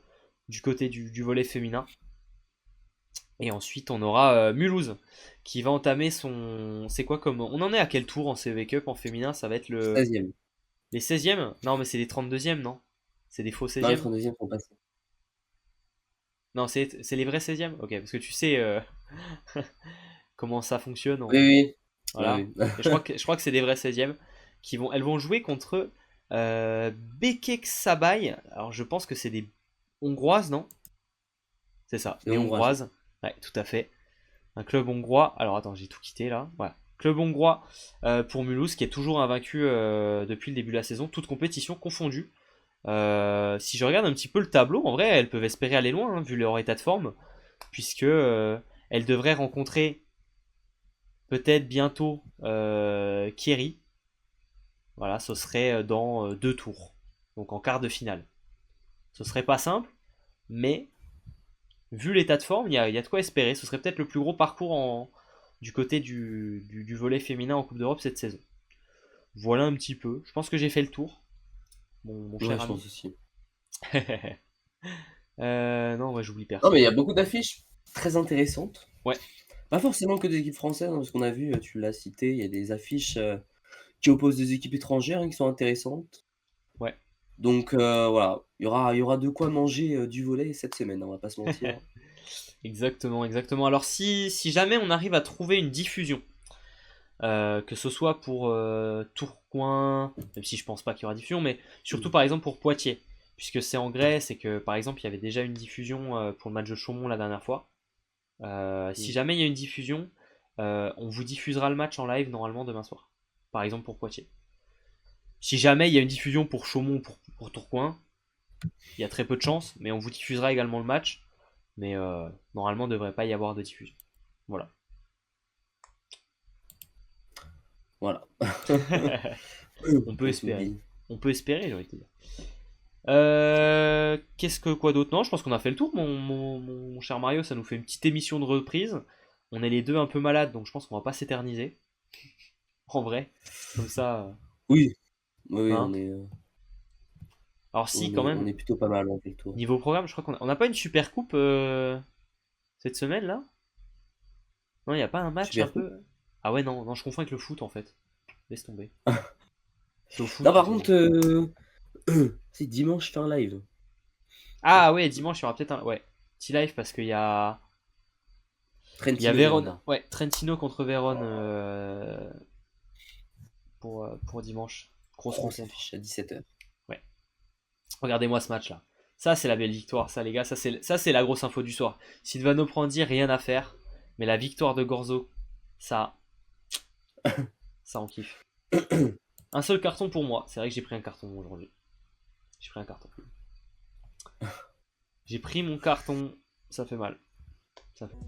du côté du volley féminin. Et ensuite, on aura Mulhouse qui va entamer son. C'est quoi comme. On en est à quel tour en CV Cup en féminin? Ça va être 16e. les 16e? Non, mais c'est les 32e, non? C'est des faux Non, les 16e? 32e sont passés. Non, c'est les vrais 16e? Ok, parce que tu sais comment ça fonctionne. Oui, oui. Voilà. Oui, oui. Et je crois que c'est des vrais 16e elles vont jouer contre Bekek Sabay. Alors, je pense que c'est des Hongroises, non? C'est ça, C'est des hongrois, ça. Hongroises. Ouais, tout à fait. Un club hongrois. Alors attends, j'ai tout quitté là. Voilà. Club hongrois pour Mulhouse qui est toujours invaincu depuis le début de la saison, toute compétition confondue. Si je regarde un petit peu le tableau, en vrai, elles peuvent espérer aller loin, hein, vu leur état de forme, puisque elles devraient rencontrer peut-être bientôt Kiri. Voilà, ce serait dans 2 tours, donc en quart de finale. Ce serait pas simple, mais vu l'état de forme, il y a de quoi espérer. Ce serait peut-être le plus gros parcours du côté du volley féminin en Coupe d'Europe cette saison. Voilà un petit peu. Je pense que j'ai fait le tour, mon Ouais, cher je ami. pense aussi. Non, ouais, j'oublie Non, mais il personne. y a beaucoup d'affiches très intéressantes. Ouais, Pas forcément que des équipes françaises, hein, parce qu'on a vu, tu l'as cité, il y a des affiches qui opposent des équipes étrangères, hein, qui sont intéressantes. ouais. Donc voilà, il y aura de quoi manger du volley cette semaine, hein, on va pas se mentir. Exactement, exactement. Alors si jamais on arrive à trouver une diffusion, que ce soit pour Tourcoing, même si je pense pas qu'il y aura diffusion, mais surtout Mm. par exemple pour Poitiers, puisque c'est en Grèce et que par exemple il y avait déjà une diffusion pour le match de Chaumont la dernière fois. Si Mm. jamais il y a une diffusion, on vous diffusera le match en live normalement demain soir. Par exemple pour Poitiers. Si jamais il y a une diffusion pour Chaumont ou pour Tourcoing, il y a très peu de chances, mais on vous diffusera également le match. Mais normalement, il ne devrait pas y avoir de diffusion. Voilà. Voilà. On peut On tout espérer. dit. On peut espérer, j'ai envie de te dire. Qu'est-ce que quoi d'autre? Non, je pense qu'on a fait le tour, mon cher Mario. Ça nous fait une petite émission de reprise. On est les deux un peu malades, donc je pense qu'on va pas s'éterniser. En vrai. Comme ça. Oui, oui, oui, Hein. on est, Alors si, on quand est, on même. est plutôt pas mal, on fait le tour. Niveau programme, je crois qu'on n'a pas une super coupe cette semaine là. Non, il n'y a pas un match un Super coup. peu. Ah ouais, non, non, je confonds avec le foot en fait. Laisse tomber. C'est au foot Non, qu'il par faut contre, jouer. c'est dimanche, je fais un live. Ah ouais, dimanche, il y aura peut-être un. Ouais, petit live parce qu'il y a Trentino Vérone. Verona. Ouais, Trentino contre Vérone pour dimanche. Grosse Grosse rencontre. affiche à 17h. Ouais. Regardez-moi ce match là. Ça, c'est la belle victoire, ça, les gars. Ça, c'est la grosse info du soir. Silvano Prandi, rien à faire. Mais la victoire de Gorzo, ça, ça en kiffe. Un seul carton pour moi. C'est vrai que j'ai pris un carton aujourd'hui. J'ai pris un carton. J'ai pris mon carton. Ça fait mal. Ça fait